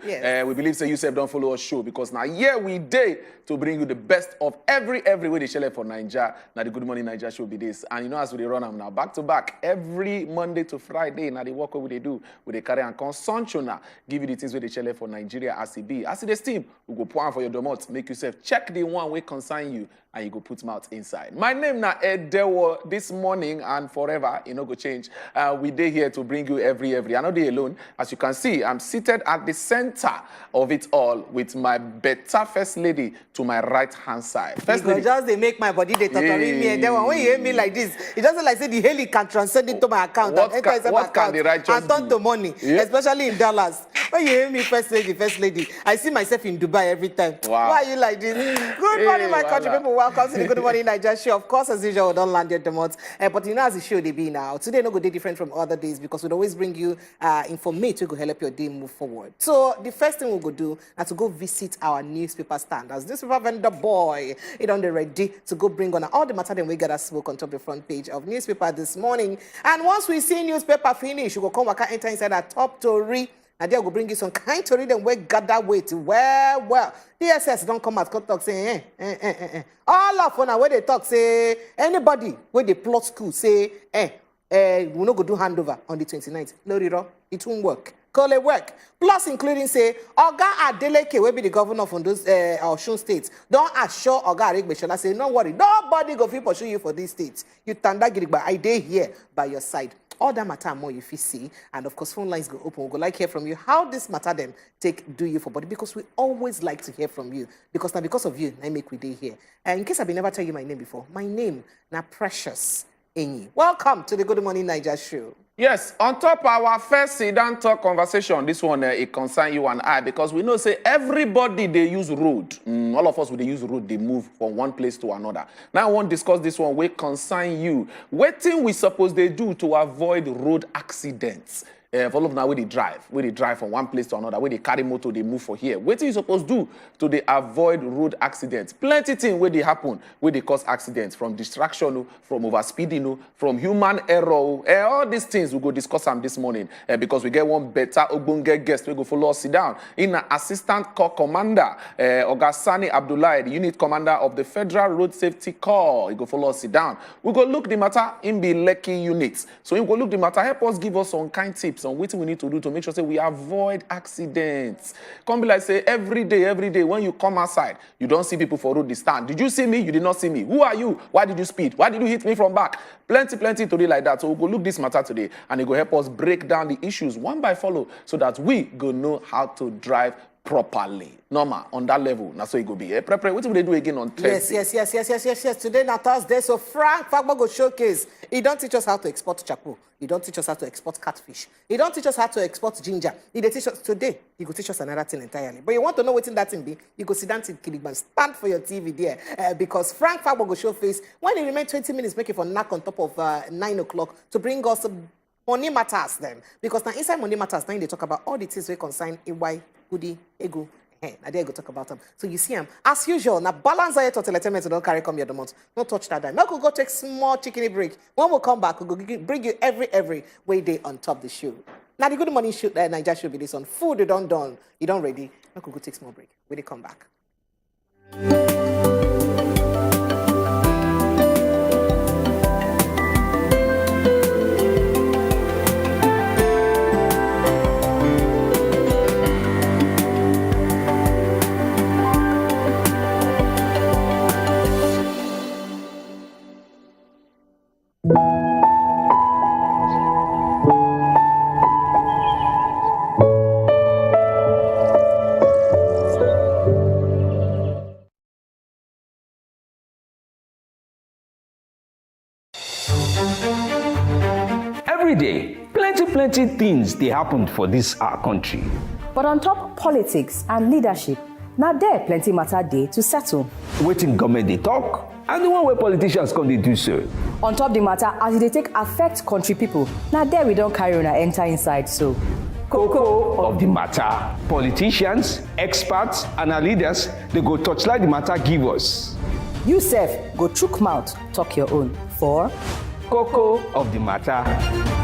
show. Yes. We believe say you self don't follow us show because now here we day to bring you the best of every way they share for Nigeria. Now the Good Morning Nigeria show be this. And you know as we run them now back to back every Monday to Friday. Now the work what they do with the carry and consumption now give you the things where they share for Nigeria as it be. As it is team, we go pour for your domot, make yourself check the one way concern you and you go put mouth inside. My name now Edewo this morning and forever, you know, go change. We day here to bring you every. I'm not there alone. As you can see, I'm seated at the center of it all with my better first lady to my right hand side. First lady. Just they make my body they tottering me and then when you hear me like this, it doesn't like say the heli can transcend into my account. What can the righteous and turn do? to money, Yeah. especially in Dallas. When you hear me first lady, I see myself in Dubai every time. Wow. Why are you like this? Good morning, my country people. Welcome to the Good Morning Nigeria show. Of course, as usual, we don't land at the month. But you know, as the show they be now, today no go day different from other days because we'd always bring you information to help your day move forward. So the first thing we'll go do is to go visit our newspaper stand. As newspaper vendor boy, it on the ready to go bring on all the matter that we got us smoke on top of the front page of newspaper this morning. And once we see newspaper finish, we go come back enter inside our top story. And they'll go bring you some kind to read and we gather weight. Well. DSS don't come out talk say, All of now where they talk say, anybody where they plot school say, we no go do handover on the 29th. No, it won't work. Call it work. Plus including say, Oga Adeleke will be the governor from those Osun states. Don't assure Oga Adegbeshola say, no worry, nobody go fit pursue you for these states. You tanda girigba, I dey here by your side. All that matter more you feel see, and of course phone lines go open. We'll go like hear from you how this matter them take do you for body because we always like to hear from you because now because of you I make we day here. And in case I've never tell you my name before, my name now Precious Enyi. Welcome to the Good Morning Nigeria show. Yes, on top our first sit-down talk conversation, this one it concern you and I because we know say everybody they use road. All of us they use road, they move from one place to another. Now I want to discuss this one. We concern you. What thing we suppose they do to avoid road accidents? For all of now, where they drive from one place to another, where they carry motor, they move for here. What you supposed to do to they avoid road accidents? Plenty things where they happen, where they cause accidents, from distraction, from overspeeding, from human error. All these things we go discuss them this morning because we get one better Ogbonge guest. We go follow us sit down in an assistant corps commander, Ogasani Abdullahi, the unit commander of the Federal Road Safety Corps. He go follow us sit down. We go look the matter in the Lekki units. So he go look the matter, help us give us some kind tips on what we need to do to make sure say we avoid accidents. Come be like say every day when you come outside, you don't see people for road they stand. Did you see me? You did not see me. Who are you? Why did you speed? Why did you hit me from back? Plenty to do like that. So we'll go look this matter today and it will help us break down the issues one by follow so that we go know how to drive properly. Normal on that level. Now so it go be. Prepare. What will they do again on Thursday? Yes. Today now Thursday. So Frank Fagbo go showcase. He don't teach us how to export chapo. He don't teach us how to export catfish. He don't teach us how to export ginger. He dey teach us today. He go teach us another thing entirely. But you want to know what in that thing be? You go sit down to Kiligban. Stand for your TV there. Because Frank Fagbo go show face. When he remain 20 minutes, make it for knock on top of 9 o'clock to bring us money matters then. Because now inside money matters, now they talk about all the things we consign EY, Goody, Ego. Hey, now they go talk about them. So you see them as usual. Now balance your total entertainment. Don't carry come your domot. Don't touch that dime. Now we'll go take small chicken break. When we come back, we'll go bring you every way day on top the show. Now the Good Morning show, Nigeria show be this on food. You don't done. You don't ready. Now we'll go take small break. When they come back. Every day, plenty things they happen for this our country. But on top politics and leadership, now there plenty matter day to settle. Waiting government they talk, and the one where politicians come they do so. On top the matter as they take affect country people, now there we don't carry on a enter inside so. Cocoa of the matter. Politicians, experts, and our leaders, they go touchlight the matter give us. You sef go chook mouth, talk your own. For Coco of the matter.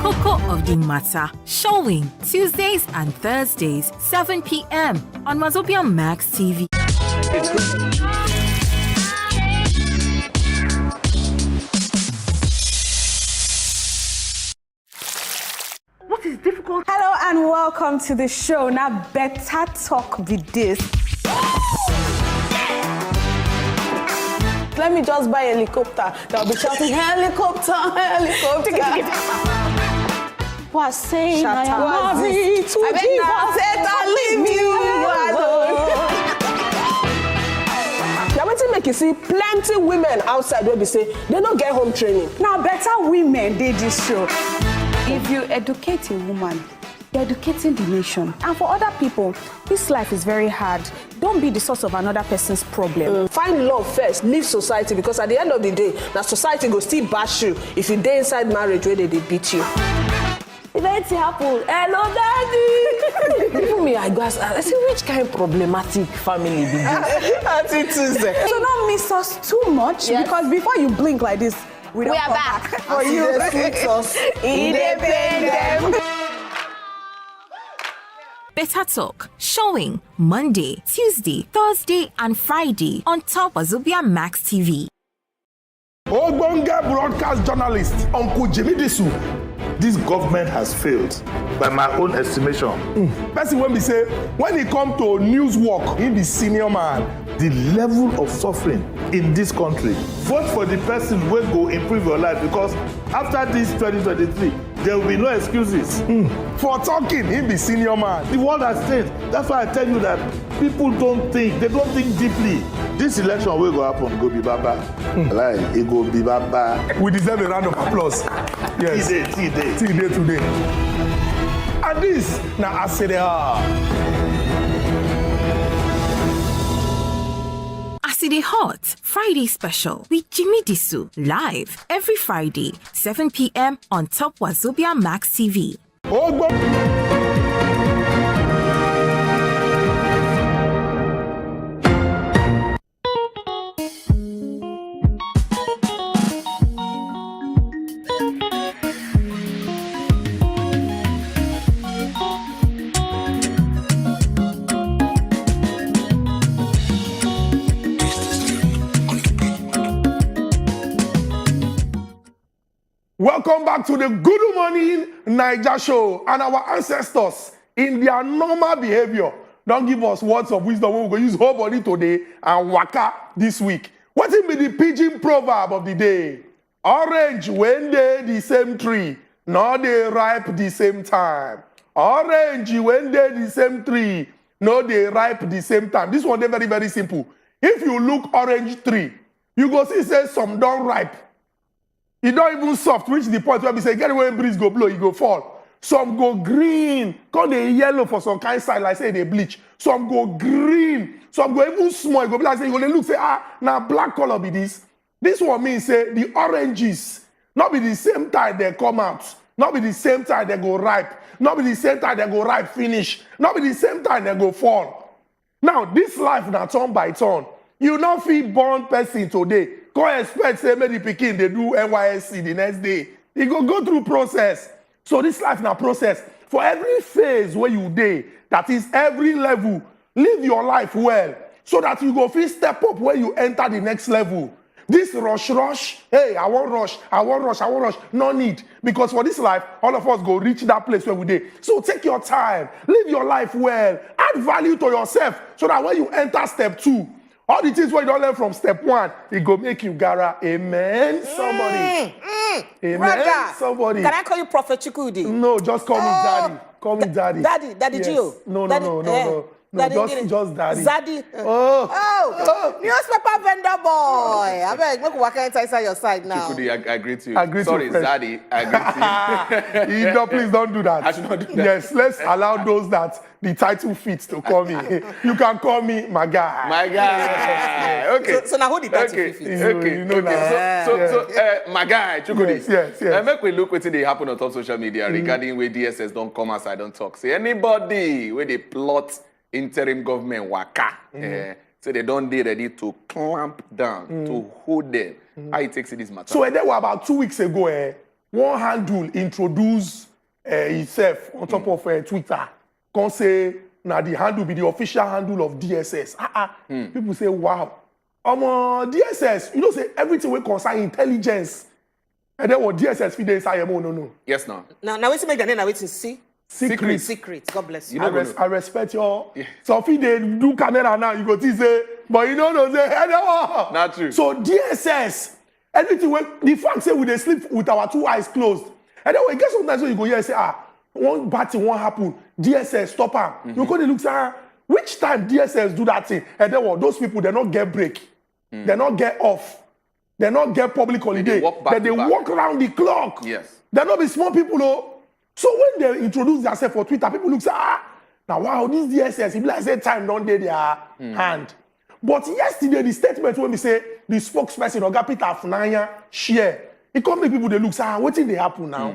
Coco of the Matter, showing Tuesdays and Thursdays, 7 p.m. on wazobiamax TV. What is difficult? Hello and welcome to the show. Now, better talk with this. Let me just buy a helicopter. They'll be shouting, helicopter, helicopter. Was saying I am married to Jesus and leave you alone. Now, what you make you see plenty women outside where they say they don't get home training. Now, better women did this show. If you educate a woman, you're educating the nation. And for other people, this life is very hard. Don't be the source of another person's problem. Find love first, leave society, because at the end of the day, that society will still bash you if you stay inside marriage where they beat you. If anything happen, hello daddy. Even me, I say, which kind of problematic family be this? So don't miss us too much, because before you blink like this, we are back for you. Independent. Better Talk, showing Monday, Tuesday, Thursday, and Friday on top wazobiamax TV. Ogbonge broadcast journalist Uncle Jimmy Disu. This government has failed, by my own estimation. Person when we say, when it comes to news work, he be senior man. The level of suffering in this country. Vote for the person who will improve your life, because after this 2023, there will be no excuses. For talking, he be senior man. The world has changed. That's why I tell you that people don't think. They don't think deeply. This election will go happen. Go be baba. Like it go be baba. We deserve a round of applause. Yes. Today. And this now I say they are. Aside Hot Friday special with Jimmy Disu, live every Friday, 7 p.m. on top wazobiamax TV. Welcome back to the Good Morning Naija show. And our ancestors, in their normal behavior, don't give us words of wisdom. We're going to use whole body today and waka this week. What will be the pidgin proverb of the day? Orange when they the same tree, nor they ripe the same time. Orange when they the same tree, nor they ripe the same time. This one is very, very simple. If you look orange tree, you go see say some don't ripe. It don't even soft, reach the point where we say, get away, breeze go blow, it go fall. Some go green, come they yellow for some kind side, like say they bleach. Some go green, some go even small, it go be like say, you go they look, say, now black color be this. This one means, say, the oranges, not be the same time they come out, not be the same time they go ripe, not be the same time they go ripe finish, not be the same time they go fall. Now, this life now turn by turn. You not feel born person today. Go expect say maybe the pikin they do NYSC the next day. You go through process. So this life now process. For every phase where you day, that is every level, live your life well, so that you go feel step up when you enter the next level. This rush, hey, I want rush. No need. Because for this life, all of us go reach that place where we day. So take your time, live your life well, add value to yourself, so that when you enter step 2, all the things where you don't learn from step 1, it go make you gara. Amen. Somebody. Amen. Brother, somebody. Can I call you Prophet Chukudi? No, just call me daddy. Call me daddy. Daddy yes. Gio. No. Daddy, just daddy. Zaddy. Oh. Newspaper vendor boy. I beg, make waka inside your side now. Chukudi, I agree to you. Agree Sorry, to Zaddy, I agree to you. No, please don't do that. I should not do that. Yes, let's allow those that the title fits to call me. You can call me my guy. My guy. Okay. So now who the title fits? You know that. So, my guy, Chukudi. Yes. Make we look wetin dey happen on top social media regarding where DSS don't come outside, don't talk. Say anybody where they plot interim government waka, so they don't dey ready to clamp down, to hold them. How you take see this matter? So there were about 2 weeks ago, one handle introduce itself on top of Twitter. Can say now the handle be the official handle of DSS. People say, wow. DSS, you know, say everything will concern intelligence. And then what DSS feed inside no. Yes, now. Now wait to make the name, now wait to see. Secret. God bless you. I respect your. So if they do camera now, you go to say, but you don't know, say, hey, no. Not true. So DSS, everything, the fact say we they sleep with our 2 eyes closed. And then when you get sometimes when you go here and say, one bad thing won't happen, DSS, stop her. You go to look, say, which time DSS do that thing? And then what? Those people, they not get break. They not get off. They not get public holiday. They walk around the clock. Yes. They not be small people, though. So when they introduce themselves for Twitter, people look say, now wow, this DSS, if like say time don't dey their hand. But yesterday, the statement when we say the spokesperson Oga Peter Funanya share, it come make people they look say, what thing they happen now?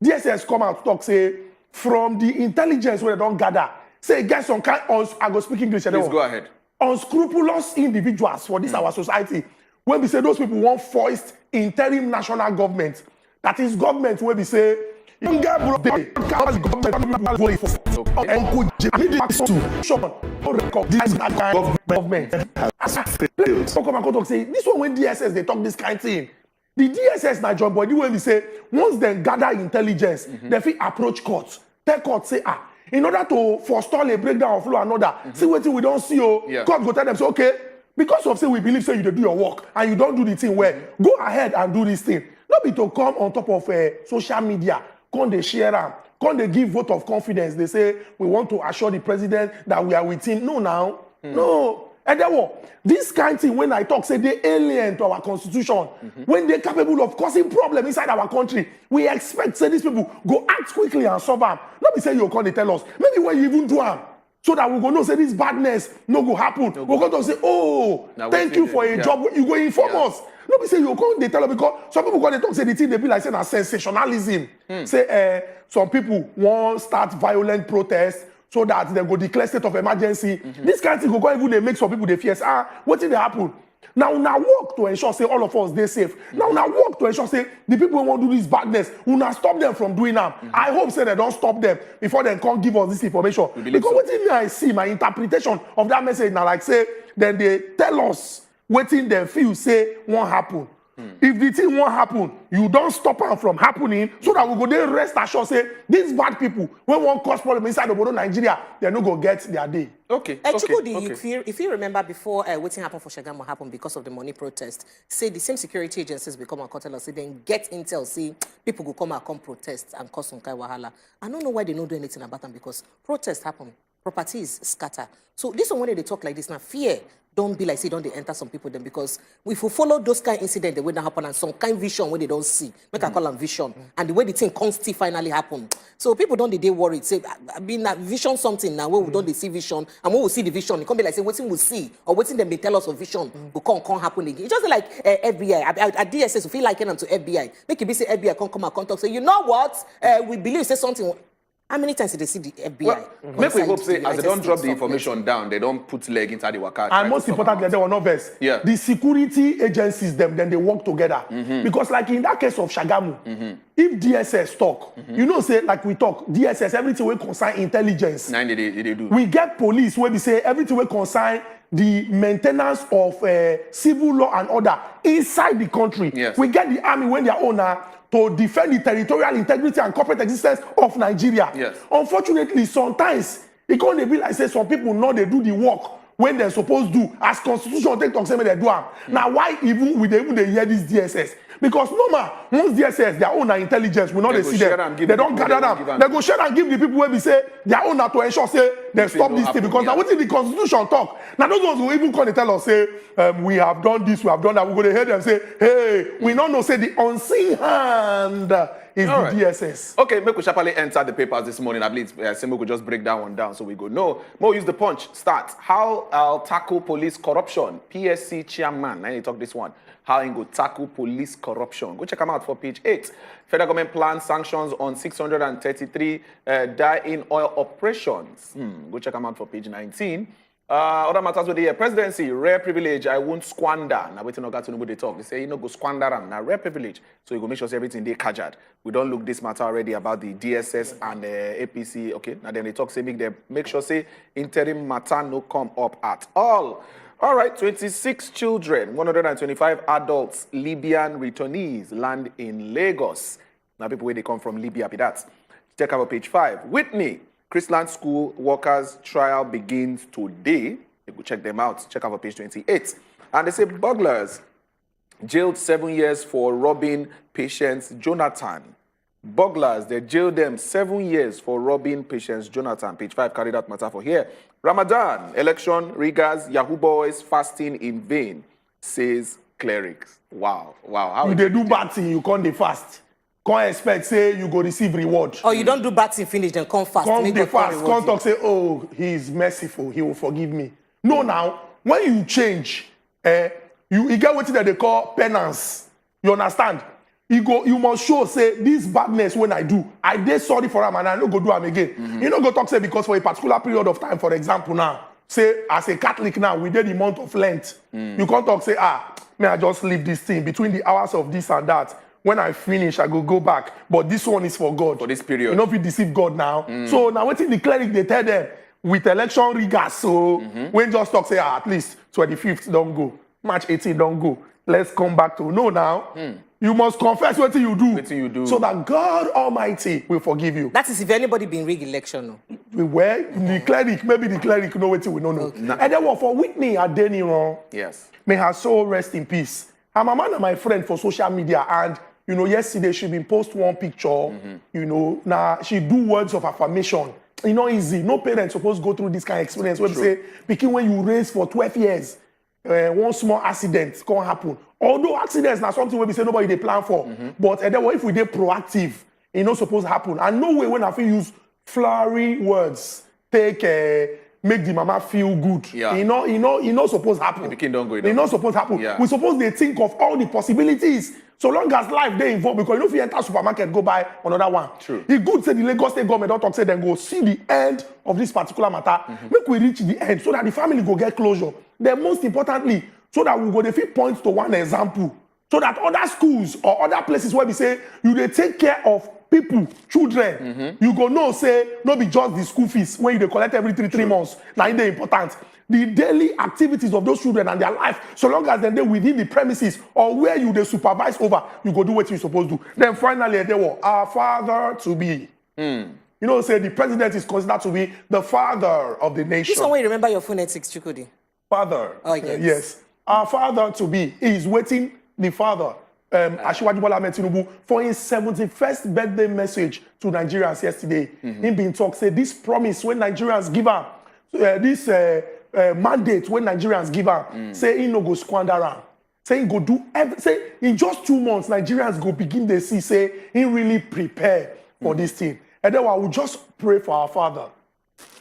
DSS come out talk say from the intelligence where they don't gather, say get some kind of, I go speak English. Please go ahead. Unscrupulous individuals for this our society. When we say those people want foist interim national government, that is government where we say you get government say this one when DSS they talk this kind of thing. The DSS na join body when we say once they gather intelligence, they fit approach court. Tell court say in order to forestall a breakdown of law and order, see what we don't see. Court go tell them say okay, because of say we believe say you do your work and you don't do the thing well, go ahead and do this thing. Not be to come on top of social media. Come they share them, come they give vote of confidence. They say we want to assure the president that we are with him. No, now, no. And then what? This kind of thing when I talk, say they alien to our constitution, when they're capable of causing problem inside our country, we expect say these people go act quickly and solve them. Not be say you come they tell us. Maybe when you even do them, so that we go know say this badness no go happen. We're going to say, oh, now thank you for a job. You go inform us. No be say you come they tell us because some people go they talk say the thing they be like say na sensationalism. Say some people want start violent protests so that they go declare state of emergency. This kind of thing go even they make some people they fear. What did they happen? Now work to ensure say all of us they safe. Now work to ensure say the people who want to do this badness will not stop them from doing that. I hope say they don't stop them before they can't give us this information. Because what thing I see my interpretation of that message now like say then they tell us waiting them feel say won't happen. If the thing won't happen, you don't stop them from happening so that we go there rest assured say these bad people when one cause problem inside the Nigeria, they're not going to get their day. Okay. If you remember before waiting happened for Shagamu happened because of the money protest, say the same security agencies become and tell us, say then get intel, see people go come and come protest and cause some kind of wahala. I don't know why they don't do anything about them because protests happen, properties scatter. So this one when they talk like this now, fear. Don't be like, say, don't they enter some people then because if we follow those kind of incidents, the way that happen and some kind of vision where they don't see, make I call them vision, and the way the thing constantly finally happen. So people don't they worried, say, I mean, vision something now where we don't they see vision, and when we see the vision, it can't be like say, what thing we see or what thing them they tell us of vision will can't happen again. It's just like FBI, at DSS, we feel like them to FBI. Make it be say FBI come and talk, say, you know what? We believe say something. How many times did they see the FBI? Well, make we hope say as they don't drop the information down, they don't put leg inside the workout. And most importantly, they were not best. Yeah. The security agencies, then they work together. Because like in that case of Shagamu, if DSS talk, you know, say like we talk, DSS, everything will concern intelligence. They do. We get police where we say everything will concern the maintenance of civil law and order inside the country. Yes. We get the army when they are owner to defend the territorial integrity and corporate existence of Nigeria. Yes. Unfortunately, sometimes it can't be like say some people know they do the work when they're supposed to do as constitution take talk say they do. Now why even they hear this DSS? Because normal, once DSS, their own intelligence, we know they see them. They don't gather them. They go share and give the people where we say their own to ensure say they stop this thing. Because now what is the constitution talk? Now those ones who even come and tell us say we have done this, we have done that. We're going to hear them say, hey, we don't know say the unseen hand is all the DSS. Okay, make we sharply enter the papers this morning. I believe Simo could just break that one down so we go. No, more use the punch. Start. How I'll tackle police corruption. PSC chairman. Now you talk this one. How he go tackle police corruption. Go check them out for page 8. Federal government plans sanctions on 633 die-in oil operations. Go check them out for page 19. Other matters with the presidency, rare privilege, I won't squander. Now, waiting on Tinubu they talk. They say, go squander them. Now, rare privilege. So you go make sure everything they kajad. We don't look this matter already about the DSS and the APC. Okay, now then they talk, say, make sure, say, interim matter no come up at all. All right, 26 children, 125 adults, Libyan returnees land in Lagos. Now, people where they come from Libya, be that. Check out page 5. Whitney, Chrisland School workers trial begins today. You go check them out. Check out page 28. And they say burglars jailed 7 years for robbing patients Jonathan. Burglars, they jailed them 7 years for robbing patients Jonathan. Page 5 carried out matter for here. Ramadan, election riggers, Yahoo boys fasting in vain, says clerics. Wow, wow. How you do bad thing, you can't fast. Can't expect, say, you go receive reward. Or you don't do bad thing, finish, then come fast. Come the fast, come talk, say, oh, he's merciful, he will forgive me. No, now, when you change, you get what they call penance. You understand? You must show, say, this badness when I do, I did sorry for him and I don't go do him again. You don't go talk, say, because for a particular period of time, for example, now, say, as a Catholic now, we did the month of Lent. You can't talk, say, may I just leave this thing between the hours of this and that. When I finish, I go back. But this one is for God. For this period. You know if you deceive God now. So now what the cleric, they tell them, with election riggers, so when just talk, say, at least 25th, don't go. March 18th, don't go. Let's come back to, no now. You must confess what you do. What you do. So that God Almighty will forgive you. That is if anybody been rig election. No? Well, the cleric, maybe the cleric know what we don't know. Okay. And then what for Whitney Adeniran, yes, may her soul rest in peace. I'm a man and my friend for social media, and you know, yesterday she been post one picture, you know, now she do words of affirmation. You know, easy. No parents supposed to go through this kind of experience where they say, picking when you raise for 12 years, one small accident can happen. Although accidents now something where we say nobody they plan for. But then if we did proactive, it not supposed to happen. And no way when I feel use flowery words, take make the mama feel good. Yeah. You know supposed to happen. The don't go. It's not supposed to happen. Yeah. We supposed to think of all the possibilities. So long as life they involved, because you know if you enter supermarket, go buy another one. True. It's good say the Lagos State government don't talk, say then go see the end of this particular matter. Make we reach the end so that the family go get closure. Then most importantly, so that we go the few points to one example. So that other schools or other places where we say you they take care of people, children, you go no say no be just the school fees when you collect every three months. Now it's important. The daily activities of those children and their life, so long as they're within the premises or where you they supervise over, you go do what you're supposed to do. Then finally, they were our father to be. You know, say the president is considered to be the father of the nation. This one way you remember your phonetics, Chukudi. Father. Oh, yes. Yes. Our father to be. He is waiting the father, Bola Ahmed Tinubu, for his 71st birthday message to Nigerians yesterday. Him being talk, say this promise when Nigerians give up, this mandate when Nigerians give up, say he no go squander am. Say he go do say in just 2 months, Nigerians go begin to see, say he really prepare for this thing. And then I will just pray for our father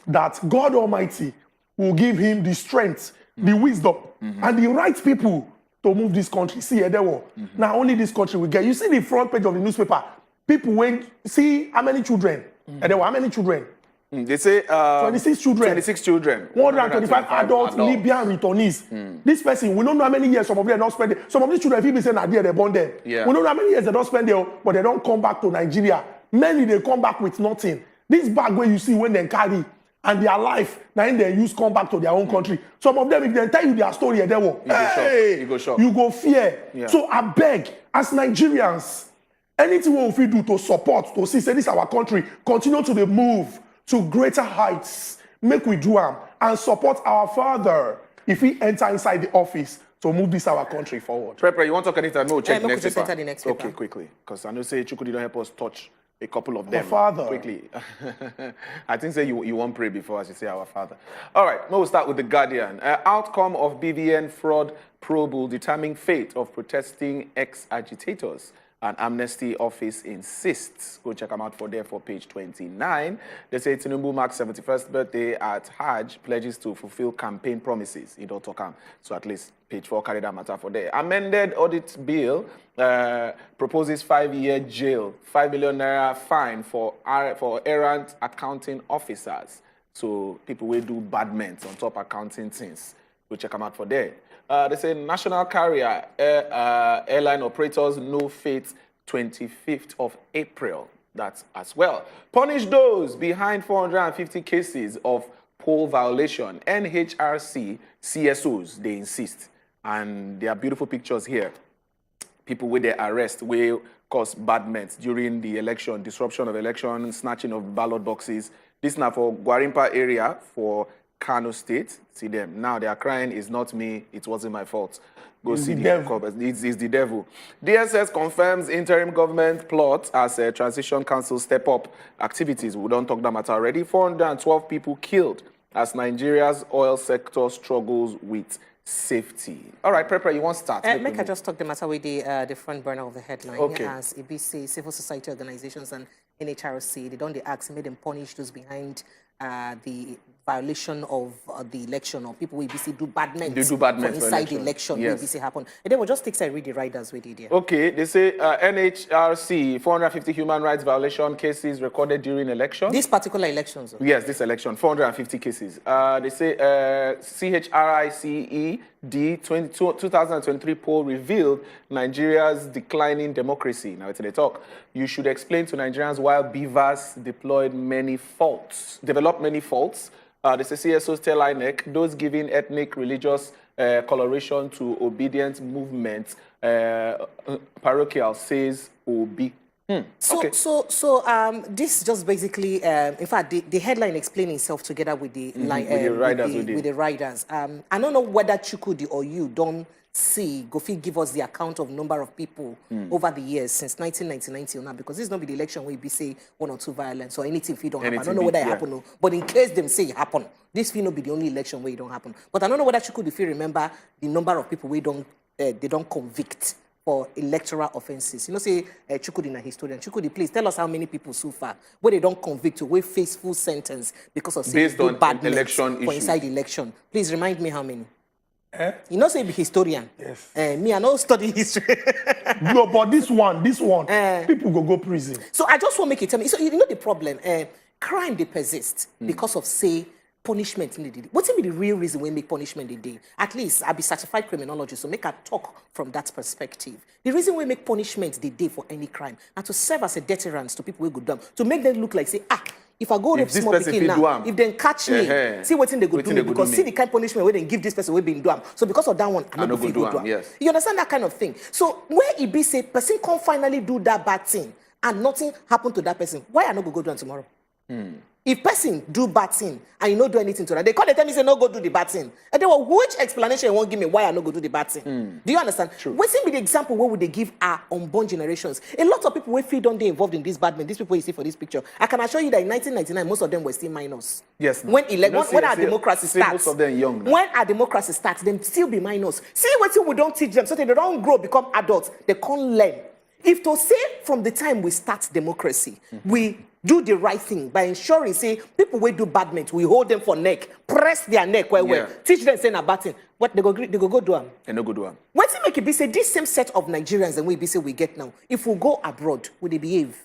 that God Almighty will give him the strength, the wisdom, and the right people to move this country. See, now only this country will get. You see the front page of the newspaper. People when see how many children, how many children. They say 26 children. 26 children. 125 adults, Libyan returnees. This person, we don't know how many years some of them don't spend there. Some of these children, if people say Nigeria, they're born there. Yeah. We don't know how many years they don't spend there, but they don't come back to Nigeria. Many, they come back with nothing. This bag where you see when they carry and their life, now they use come back to their own country. Some of them, if they tell you their story, they will, you go fear. Yeah. So I beg, as Nigerians, anything we do to support, to see, say this our country, continue to move to greater heights, make we do and support our father if he enter inside the office to move this our country forward. Prepare, you want to talk anything? No, check the next paper. Enter the next paper. Okay, quickly. Because I know say Chukudi don't help us touch a couple of them. Our father. Quickly. I think say you won't pray before as you say our father. All right, now we'll start with The Guardian. Outcome of BVN fraud probe will determine fate of protesting ex-agitators. An Amnesty Office insists. Go check them out for there for page 29. They say Tinubu marks 71st birthday at Hajj, pledges to fulfill campaign promises. He don't talk. So at least page 4 carry that matter for there. Amended audit bill proposes 5-year jail, 5 million naira fine for errant accounting officers. So people will do bad men on top accounting things. We'll check them out for there. They say national carrier airline operators no fate 25th of April. That's as well. Punish those behind 450 cases of poll violation. NHRC CSOs, they insist. And there are beautiful pictures here. People with their arrest will cause bad men during the election, disruption of election, snatching of ballot boxes. This now for Gwarimpa area for Kano State. See them. Now they are crying, it's not me, it wasn't my fault. Go see the covers. It's the devil. DSS confirms interim government plot as a transition council step up activities. We don't talk that matter already. 412 people killed as Nigeria's oil sector struggles with safety. All right, Prepare, you want to start? Make I just talk the matter with the front burner of the headline. Okay. As EBC, civil society organizations and NHRC, they don't ask, made them punish those behind the violation of the election, or people will EBC do bad men inside the election. Yes. EBC happen. And they will just take read the riders with it. Okay, they say NHRC 450 human rights violation cases recorded during election. This particular election, sir. Yes, this election 450 cases. They say CHRICED 2023 poll revealed Nigeria's declining democracy. Now it's in the talk. You should explain to Nigerians why beavers developed many faults. They say CSOs tell INEC those giving ethnic, religious coloration to obedient movement, parochial says OB. Okay. So this just basically, in fact, the headline explains itself together with the riders. I don't know whether Chukudi or you don't see, Gofi give us the account of number of people over the years since 1999 till now, because this is not be the election where we say one or two violence or anything if it don't happen. I don't know whether it happen, but in case them say it happen, this will not be the only election where it don't happen. But I don't know whether Chukudi, if you remember the number of people we don't they don't convict for electoral offenses. You know, say Chukudi is a historian. Chukudi, please tell us how many people so far where they don't convict or where face full sentence because of based on bad election for inside the election. Please remind me how many. You know, say be historian. Yes. Me, I don't study history. No, but this one, people go prison. So I just want to make it tell me. So you know the problem. Crime they persist because of say punishment in the day. What's be the real reason we make punishment the day? At least I be certified criminologist, so make a talk from that perspective. The reason we make punishment the day for any crime and to serve as a deterrent to people who go down, to make them look like say if I go rape small pikin now, if they catch me, see what thing they go do me, because see the kind of punishment where they give this person where been do am. So because of that one, I no go do am. Yes. You understand that kind of thing? So where it be say person can finally do that bad thing and nothing happen to that person, why I no go do am tomorrow? If person do bad thing and you no do anything to that, they call tell me say no go do the bad thing. And then which explanation you won't give me why I no go do the bad thing? Do you understand? What's be the example where would they give our unborn generations? A lot of people will feel don't they involved in this bad men. These people you see for this picture. I can assure you that in 1999 most of them were still minors. Yes. When our democracy starts, most of them young now. When our democracy starts, them still be minors. See what we don't teach them so they don't grow, become adults. They can't learn. If to say from the time we start democracy, we do the right thing by ensuring, say, people will do bad men, we hold them for neck, press their neck well, teach them saying a bad thing. What they go do them? They no go do them. When they make it be say this same set of Nigerians and we be say we get now, if we go abroad, will they behave?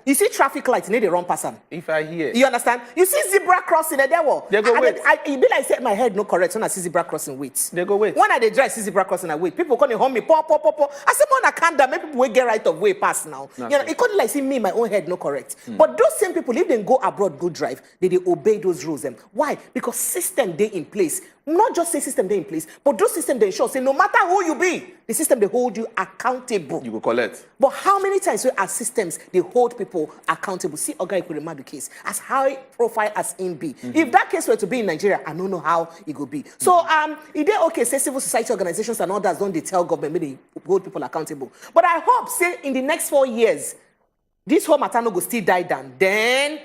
You see traffic lights, they run past them. If I hear. You understand? You see zebra crossing there, they go wait. It be like say my head no correct when I see zebra crossing wait. They go wait. When I drive see zebra crossing I wait. People come and home me, pop. I say man I can't down, make people will get right of way past now. You know, it couldn't like see me, my own head no correct. But those same people, if they go abroad, go drive, they obey those rules. Why? Because system they in place. Not just say system they in place, but those system they ensure say no matter who you be, the system they hold you accountable. You go collect. But how many times our systems they hold people accountable? See Oga Ikwuremadu case as high profile as in be. If that case were to be in Nigeria, I don't know how it would be. So if they okay say civil society organizations and others don't they tell government maybe they hold people accountable. But I hope say in the next 4 years, this whole matter no go still die down. Then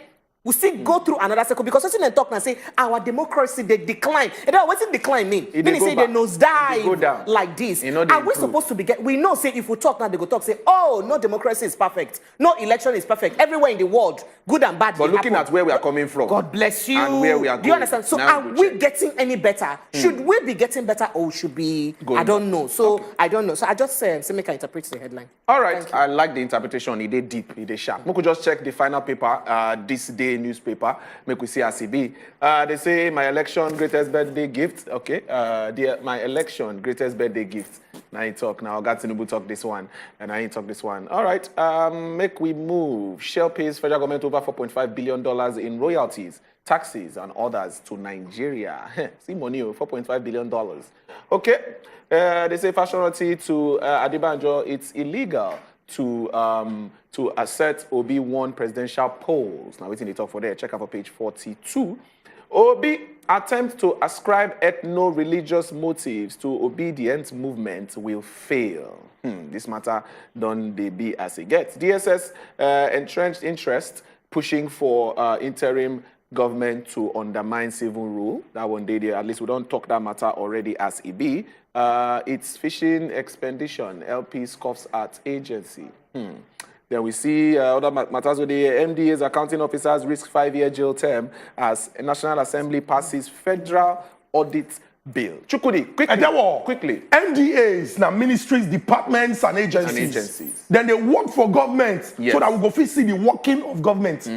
we still go through another cycle because something they talk and say our democracy they decline. And then what's in decline mean? Meaning say they nosedive like this. Are we supposed to be we know say if we talk now they go talk say oh no democracy is perfect, no election is perfect. Everywhere in the world, good and bad. But looking at where we are coming from, God bless you. And where we are going. Do you understand? So are we getting any better? Should we be getting better or should be? I don't know. So I don't know. So I just say make I interpret the headline. All right. I like the interpretation. It is deep. It is sharp. We could just check the final paper this day. Day newspaper. Make we see ACB. They say my election greatest birthday gift. Okay. My election greatest birthday gift. Now you talk. Now Oga Tinubu talk this one, and I talk this one. All right. Make we move. Shell pays federal government over $4.5 billion in royalties, taxes, and others to Nigeria. See money, $4.5 billion. Okay. They say partiality to Adebanjo. It's illegal to assert Obi won presidential polls. Now, waiting to talk for there. Check out for page 42. Obi attempt to ascribe ethno-religious motives to obedience movement will fail. This matter done they be as it gets. DSS entrenched interest pushing for interim government to undermine civil rule. That one day there, at least we don't talk that matter already as it be. It's fishing expedition. LP scoffs at agency. Then we see other matters with the MDA's accounting officers risk 5-year jail term as a National Assembly passes federal audit bill. Chukudi, quickly. MDAs, now ministries, departments, and agencies. Then they work for government so that we go fit see the working of government.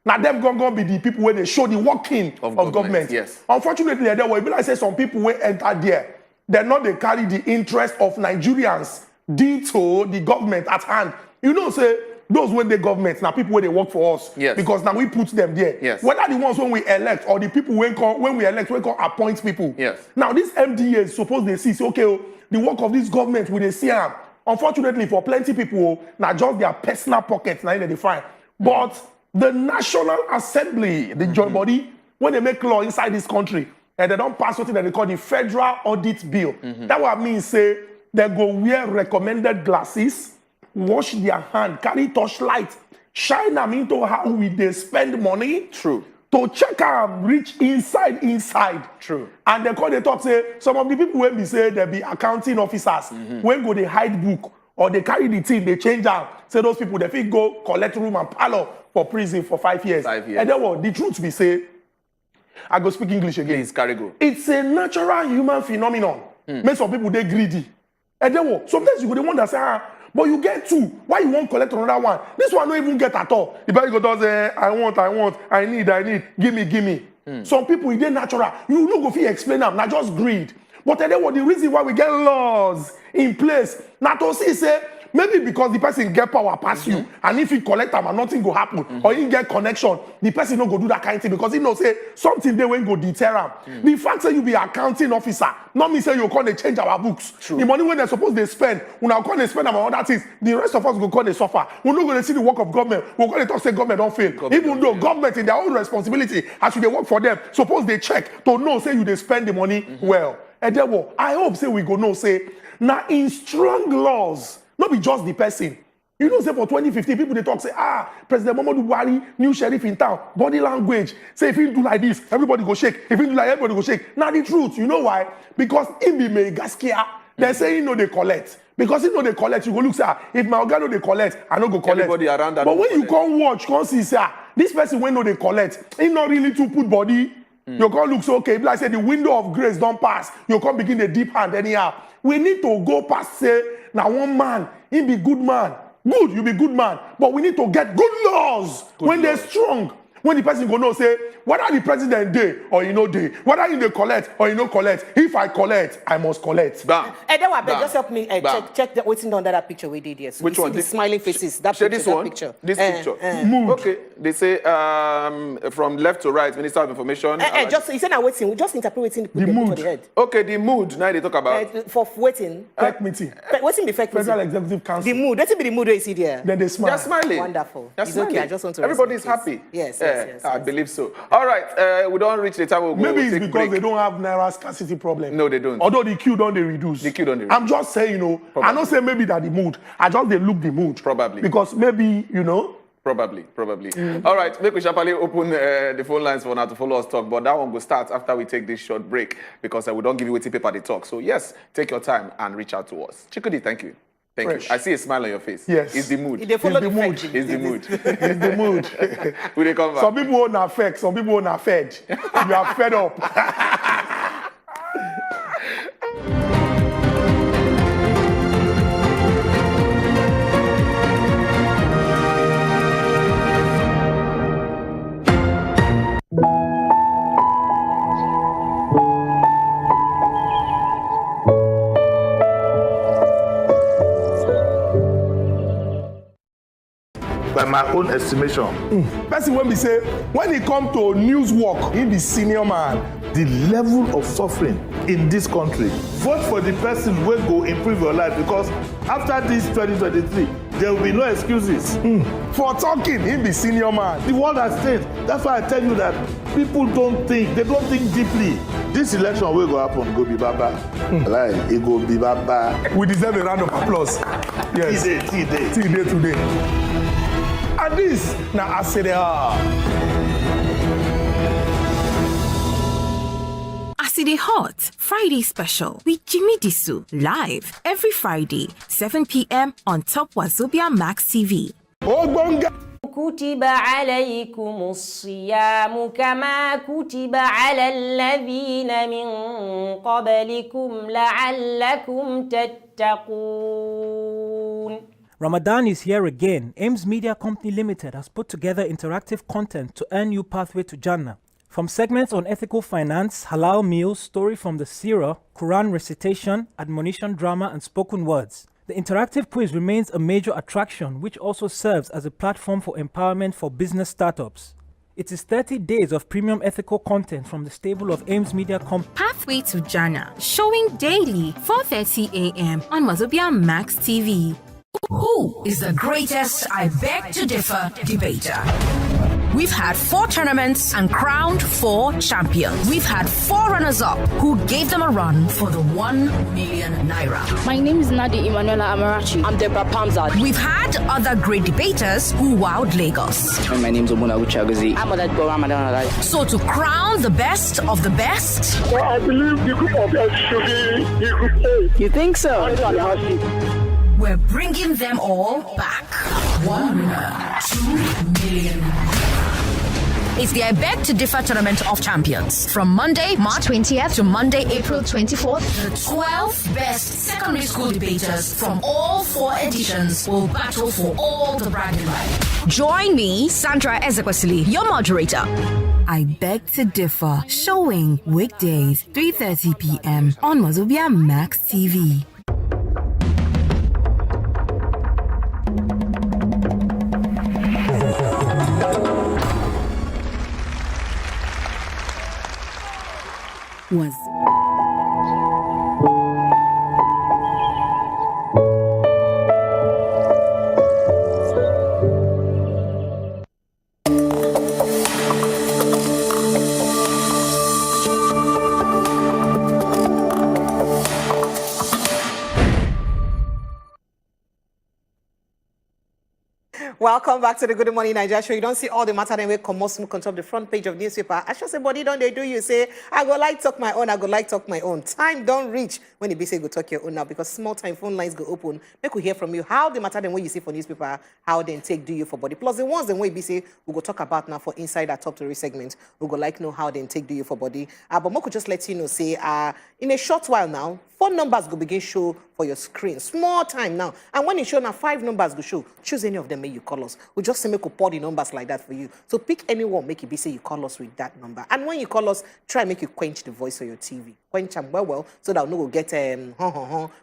Now them going to be the people where they show the working of government. Yes. Unfortunately, there will be like say some people will enter there. They're not they carry the interest of Nigerians due to the government at hand. You know, say those when the government now people where they work for us. Yes. Because now we put them there. Yes. Whether the ones when we elect or the people when we elect we can appoint people. Yes. Now this MDA suppose they see okay, the work of this government will they see them. Unfortunately for plenty people, now just their personal pockets now they find. But the National Assembly, the joint body, when they make law inside this country, and they don't pass something that they call the Federal Audit Bill. That what means say they go wear recommended glasses, wash their hand, carry torchlight, shine them into how we they spend money. True. To check and reach inside. True. And they call the talk say some of the people when we say they be accounting officers when go they hide book or they carry the thing they change out. Say those people they fit go collect room and parlor for prison for 5 years. 5 years. And then what the truth be say. I go speak English again. Please, carry go. It's a natural human phenomenon. Make some people they greedy. And then what? Sometimes you go the one that say, but you get two. Why you won't collect another one? This one don't even get at all. The guy go does I want, I need, give me. Some people it dey natural. You no go fit explain them. Not just greed. But then what the reason why we get laws in place? Not to see say maybe because the person get power pass you, and if he collect them and nothing go happen, or he get connection, the person no go do that kind of thing because he know say something they won't go deter him. The fact that you be accounting officer, not me say you come they change our books. True. The money when they supposed they spend, when I come they spend on other things, the rest of us go come they suffer. We're not going to see the work of government. We're going to talk say government don't fail. Even though government in their own responsibility, as they work for them, suppose they check to know say you they spend the money well. And then what? I hope say we go know say now in strong laws. Not be just the person. You know, say for 2015, people they talk, say, President Muhammadu Buhari, new sheriff in town, body language. Say if he do like this, everybody go shake. If he do like everybody go shake. Now the truth, you know why? Because he be made gaskia. They say he know they collect. Because he know they collect, you go look, say, if my organ know they collect, I don't go collect. Everybody around that. But when you come watch, come see, say, this person when know they collect, he not really to put body. You can't look so okay. If like say the window of grace don't pass, you can't begin the deep hand anyhow. We need to go past say, now one man, he be good man. Good, you be good man. But we need to get good laws when they're strong. When the person go know say, whether the president day or you know day, whether you dey collect or you no collect, if I collect, I must collect. Bam. And then what? Bam. Just help me check the what's under that picture we did here. So Which you one? see the smiling faces. That Share picture. this That one? picture. This picture. Mood. Okay. They say from left to right, Minister of Information. Just you said now waiting. We just interpret waiting. The mood. For the head. Okay, the mood. Now they talk about. For waiting. Tech meeting. Waiting be fake. Federal Executive Council. The mood. Let's be the mood you see there. Then they smile. They're smiling. Wonderful. They're It's smiling. okay. I just want to. Everybody's rest in happy. peace. Yes. I believe so. All right. We don't reach the time we'll go. Maybe it's take because break. they don't have naira scarcity problem. No, they don't. Although the queue don't they reduce. The queue don't they reduce. I'm just saying, you know, I don't say maybe that the mood. I just they look the mood. Probably. Because maybe, you know. Probably. All right, make we sharply open the phone lines for now to follow us talk, but that one will start after we take this short break because we don't give you waiting paper to talk. So yes, take your time and reach out to us. Chikudi, thank you. Thank Fresh. you. I see a smile on your face. Yes. It's the mood. They follow the the mood. French. It's the mood. It's the mood. Will they come back? Some people won't affect, some people won't fed. You are fed up. my own estimation. Person when we say, when it come to news work, he be senior man. The level of suffering in this country. Vote for the person who go improve your life, because after this 2023, there will be no excuses. For talking, he be senior man. The world has changed. That's why I tell you that people don't think. They don't think deeply. This election will go happen, go be baba. Like, it go be baba. We deserve a round of applause. Yes. T-Day today. And this, now I say they are. Aside Hot Friday special with Jimmy Disu live every Friday 7 p.m. on top Wazobia Max TV. كتب عليكم الصيام كما كتب على الذين من قبلكم لعلكم تتقون. Ramadan is here again. Ames Media Company Limited has put together interactive content to earn you pathway to Jannah. From segments on ethical finance, halal meals, story from the Seerah, Quran recitation, admonition drama, and spoken words. The interactive quiz remains a major attraction, which also serves as a platform for empowerment for business startups. It is 30 days of premium ethical content from the stable of Ames Media Company. Pathway to Jannah, showing daily 4:30 a.m. on Wazobia Max TV. Who is the greatest I beg to differ debater? We've had 4 tournaments and crowned 4 champions. We've had 4 runners-up who gave them a run for the 1 million naira. My name is Nadi Emanuela Amarachi. I'm Deborah Pamzad. We've had other great debaters who wowed Lagos. My name is Omuna Uchagazi. I'm Oladbo Ramadan. So to crown the best of the best... Well, I believe the group of us should be the group A. You think so? We're bringing them all back. 1 winner, 2 million. It's the I Beg to Differ Tournament of Champions. From Monday, March 20th to Monday, April 24th, the 12 best secondary school debaters from all 4 editions will battle for all the bragging rights. Join me, Sandra Ezekwesili, your moderator. I Beg to Differ, showing weekdays 3:30 p.m. on Wazobia Max TV. Was Welcome back to the Good Morning Nigeria show. You don't see all the matter that we come on top of the front page of newspaper. I just say, body don't they do you say, I go like talk my own, I go like talk my own. Time don't reach when you be say go talk your own now, because small time phone lines go open. Make we hear from you how the matter than what you see for newspaper, how they take do you for body. Plus the ones then we be say we go talk about now for inside our top story segment. We go like know how they take do you for body. But Mo could just let you know say in a short while now, 4 numbers go begin show for your screen. Small time now. And when you show now 5 numbers go show, choose any of them, may you call us. We'll just say make we pour the numbers like that for you. So pick any one, make it be say you call us with that number. And when you call us, try make you quench the voice of your TV. Quench them well, so that we will get when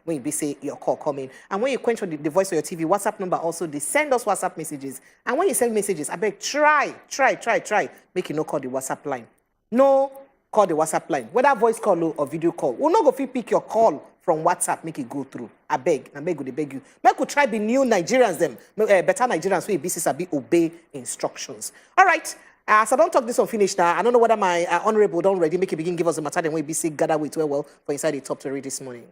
you be say your call coming. And when you quench the voice of your TV, WhatsApp number also, they send us WhatsApp messages. And when you send messages, I beg try. Make you no call the WhatsApp line. No call the WhatsApp line, whether voice call or video call. We'll not go pick your call from WhatsApp, make it go through. I beg you. Make we try be new Nigerians, them better Nigerians who be obey instructions. All right. So don't talk this one finish now. I don't know whether my honorable don't ready make it begin give us the matter then we be say gather with well for inside the top story this morning.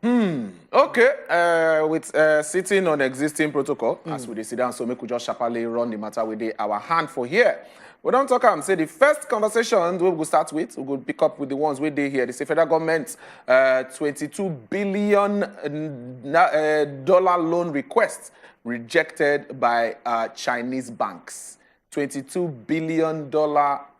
Okay. With sitting on existing protocol as we sit down, so make we just sharply run the matter with our hand for here. We don't talk and say the first conversation we will start with, we will pick up with the ones we did here. They say federal government $22 billion loan request rejected by Chinese banks. $22 billion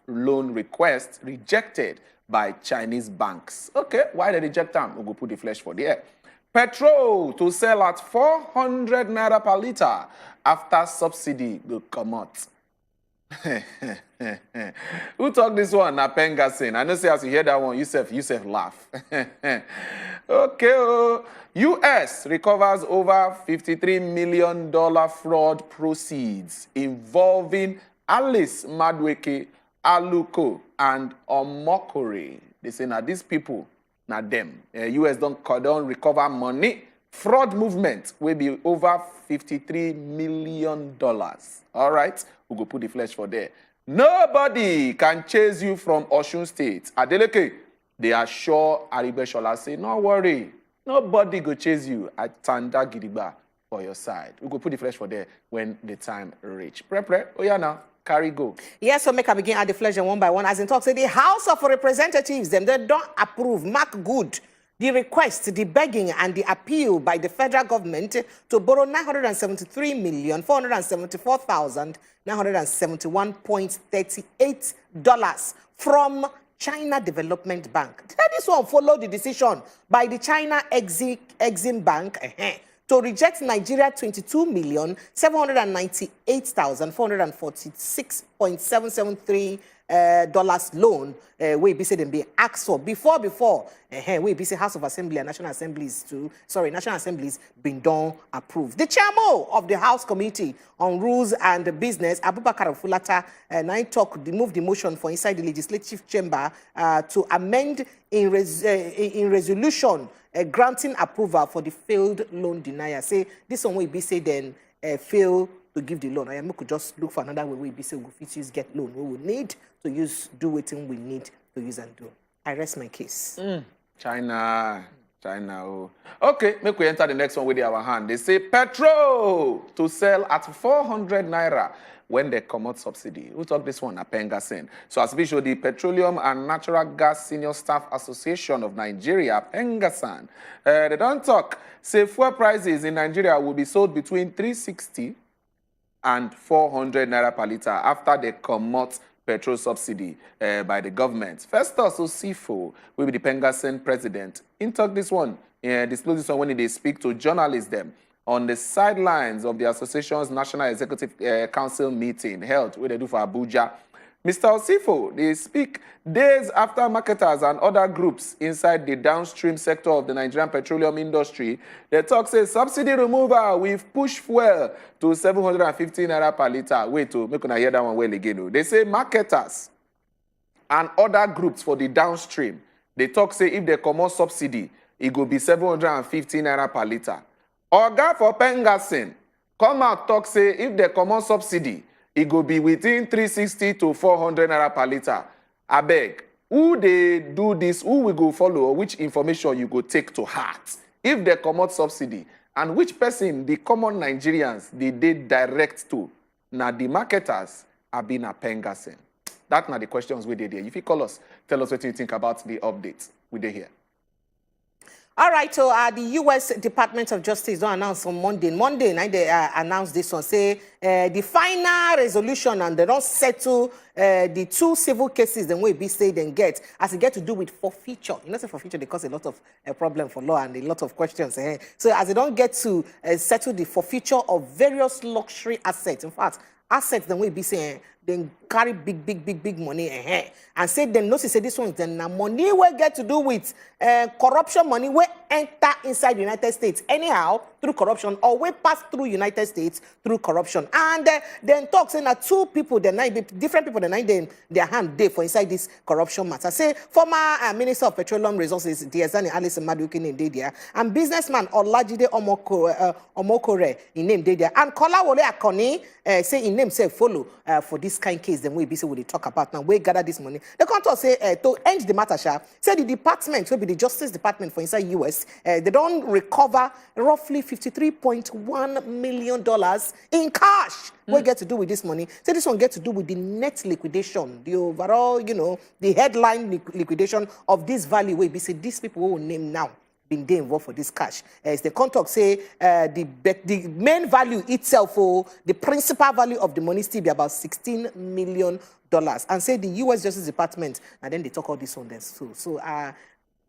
loan request rejected by Chinese banks. Okay, why they reject them? We'll go put the flesh for there. Petrol to sell at 400 naira per litre after subsidy will come out. Who talk this one? Na Pengasin. I know say as you hear that one, Yusuf laugh. Okay. Oh. U.S. recovers over $53 million fraud proceeds involving Alice Madweke, Aluko, and Omokore. They say now these people, now them. U.S. don't recover money. Fraud movement will be over $53 million. All right? We'll go put the flesh for there. Nobody can chase you from Osun State. Adeleke, they assure Aribeshola, say, no worry. Nobody go chase you at Tanda Gidigba for your side. We'll go put the flesh for there when the time reach. Pre, oh yeah now. Carry go. Yes, so make I begin at the flesh one by one. As in talk, say the House of Representatives, they don't approve, mark good, the request, the begging, and the appeal by the federal government to borrow $973,474,971.38 from China Development Bank. This one follow the decision by the China Exim Bank to reject Nigeria $22,798,446.773 loan we be say them be asked for before we be say House of Assembly and National Assemblies been done approved. The chairman of the House Committee on Rules and Business, Abubakar Fulata, move the motion for inside the legislative chamber to amend in resolution granting approval for the failed loan denier. Say this one will be say then fail to give the loan. I could just look for another way we be say we fit use get loan. We will need to use do what we need to use and do. I rest my case. China. Oh. Okay, make we enter the next one with our hand. They say petrol to sell at 400 naira when they come out subsidy. Who talk this one? Pengasen. So as we show the Petroleum and Natural Gas Senior Staff Association of Nigeria, Pengasan, they don't talk. Say fuel prices in Nigeria will be sold between 360 and 400 naira per liter after they come out petrol subsidy by the government. Festus Osifo will be the Pengasen president. In talk this one, disclose this one when they speak to journalists them on the sidelines of the association's National Executive Council meeting held, where they do for Abuja. Mr. Osifo, they speak days after marketers and other groups inside the downstream sector of the Nigerian petroleum industry. They talk say subsidy removal, we've pushed fuel to 750 naira per liter. Wait, to make una hear that one well again. They say marketers and other groups for the downstream, they talk say if they come on subsidy, it go be 750 naira per liter. Oga for Pengasen, come out talk say if they come on subsidy, it go be within 360 to 400 naira per liter. I beg, who they do this, who will go follow, or which information you go take to heart? If they come out subsidy, and which person, the common Nigerians, they direct to? Now the marketers have been a Pengasen. That's not the questions we did here. If you call us, tell us what you think about the updates we did here. All right, so the U.S. Department of Justice don't announce on Monday. Night they announced this one, say the final resolution and they don't settle the two civil cases the way be say then get as it get to do with forfeiture. You know, say forfeiture they cause a lot of problem for law and a lot of questions. So as they don't get to settle the forfeiture of various luxury assets. In fact, assets the way be saying then carry big money and say them notice say this one is then money will get to do with corruption money will enter inside the United States anyhow through corruption or will pass through United States through corruption. And then talk saying that two people different people their hand day for inside this corruption matter. Say former Minister of Petroleum Resources DSS Alice Madweke in India and businessman Olajide Omokore in name there and Kolawole Akoni say in name say follow for this kind case then we be say we talk about now we gather this money. The court say to end the matter say the department will be the Justice Department for inside US they don't recover roughly $53.1 million in cash. What get to do with this money? So this one get to do with the net liquidation, the overall, the headline liquidation of this value. We be say these people will name now been they involved for this cash. As the contract say, the main value itself, the principal value of the money still be about $16 million. And say the U.S. Justice Department, and then they talk all this on this. So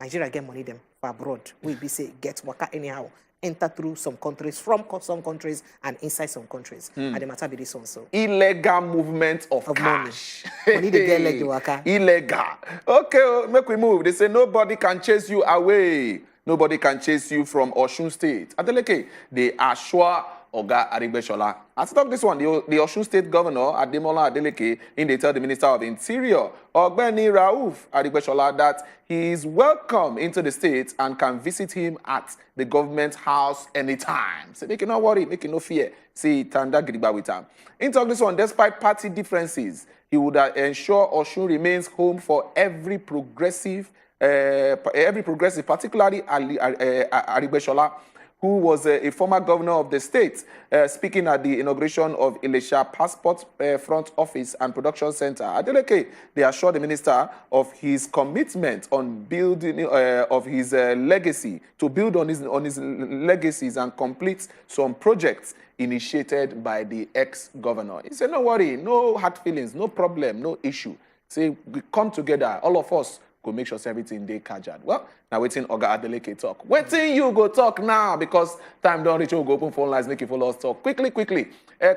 Nigeria get money them for abroad. We be say get waka anyhow. Enter through some countries, from some countries, and inside some countries. And the matter be this one, so. Illegal movement of cash. Money. Money they get leg the waka. Illegal. Okay, make we move. They say nobody can chase you away. Nobody can chase you from Osun State. Adeleke, they assure Oga Arigbeshola. As I talk this one, the Osun State Governor, Ademola Adeleke, they tell the Minister of Interior, Ogbeni Rauf Arigbeshola, that he is welcome into the state and can visit him at the government house anytime. So make you no worry, make you no fear. See, Tanda Griba with him. In talk this one, despite party differences, he would ensure Osun remains home for every progressive, particularly Arigbeshola, who was a former governor of the state, speaking at the inauguration of Ilesha Passport Front Office and Production Center. Adeleke, they assured the minister of his commitment on building of his legacy, to build on his legacies and complete some projects initiated by the ex-governor. He said, no worry, no hard feelings, no problem, no issue. Say, we come together, all of us, go make sure everything they casual. Well, now waiting Oga Adeleke talk. Waiting you go talk now because time don't reach. We'll go open phone lines, make you follow us talk. Quickly.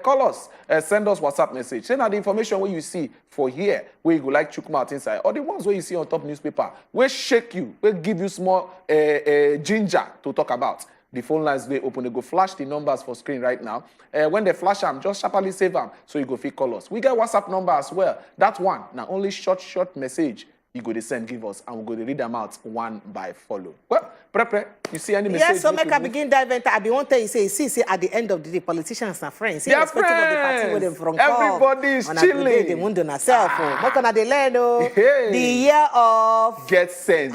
Call us, send us WhatsApp message. Send out the information where you see for here, where you go like chook mouth inside, or the ones where you see on top newspaper, where shake you, where give you small ginger to talk about. The phone lines they open, they go flash the numbers for screen right now. When they flash them, just sharply save them so you go fit call us. We get WhatsApp number as well. That one, now only short message. You go to send, give us, and we're going to read them out one by follow. Well, you see any message? Yes, so make I begin dive into. I be one thing you say at the end of the day, politicians are friends. They are friends. Everybody is chilling. The mundo na self. What can they learn? The year of get sense.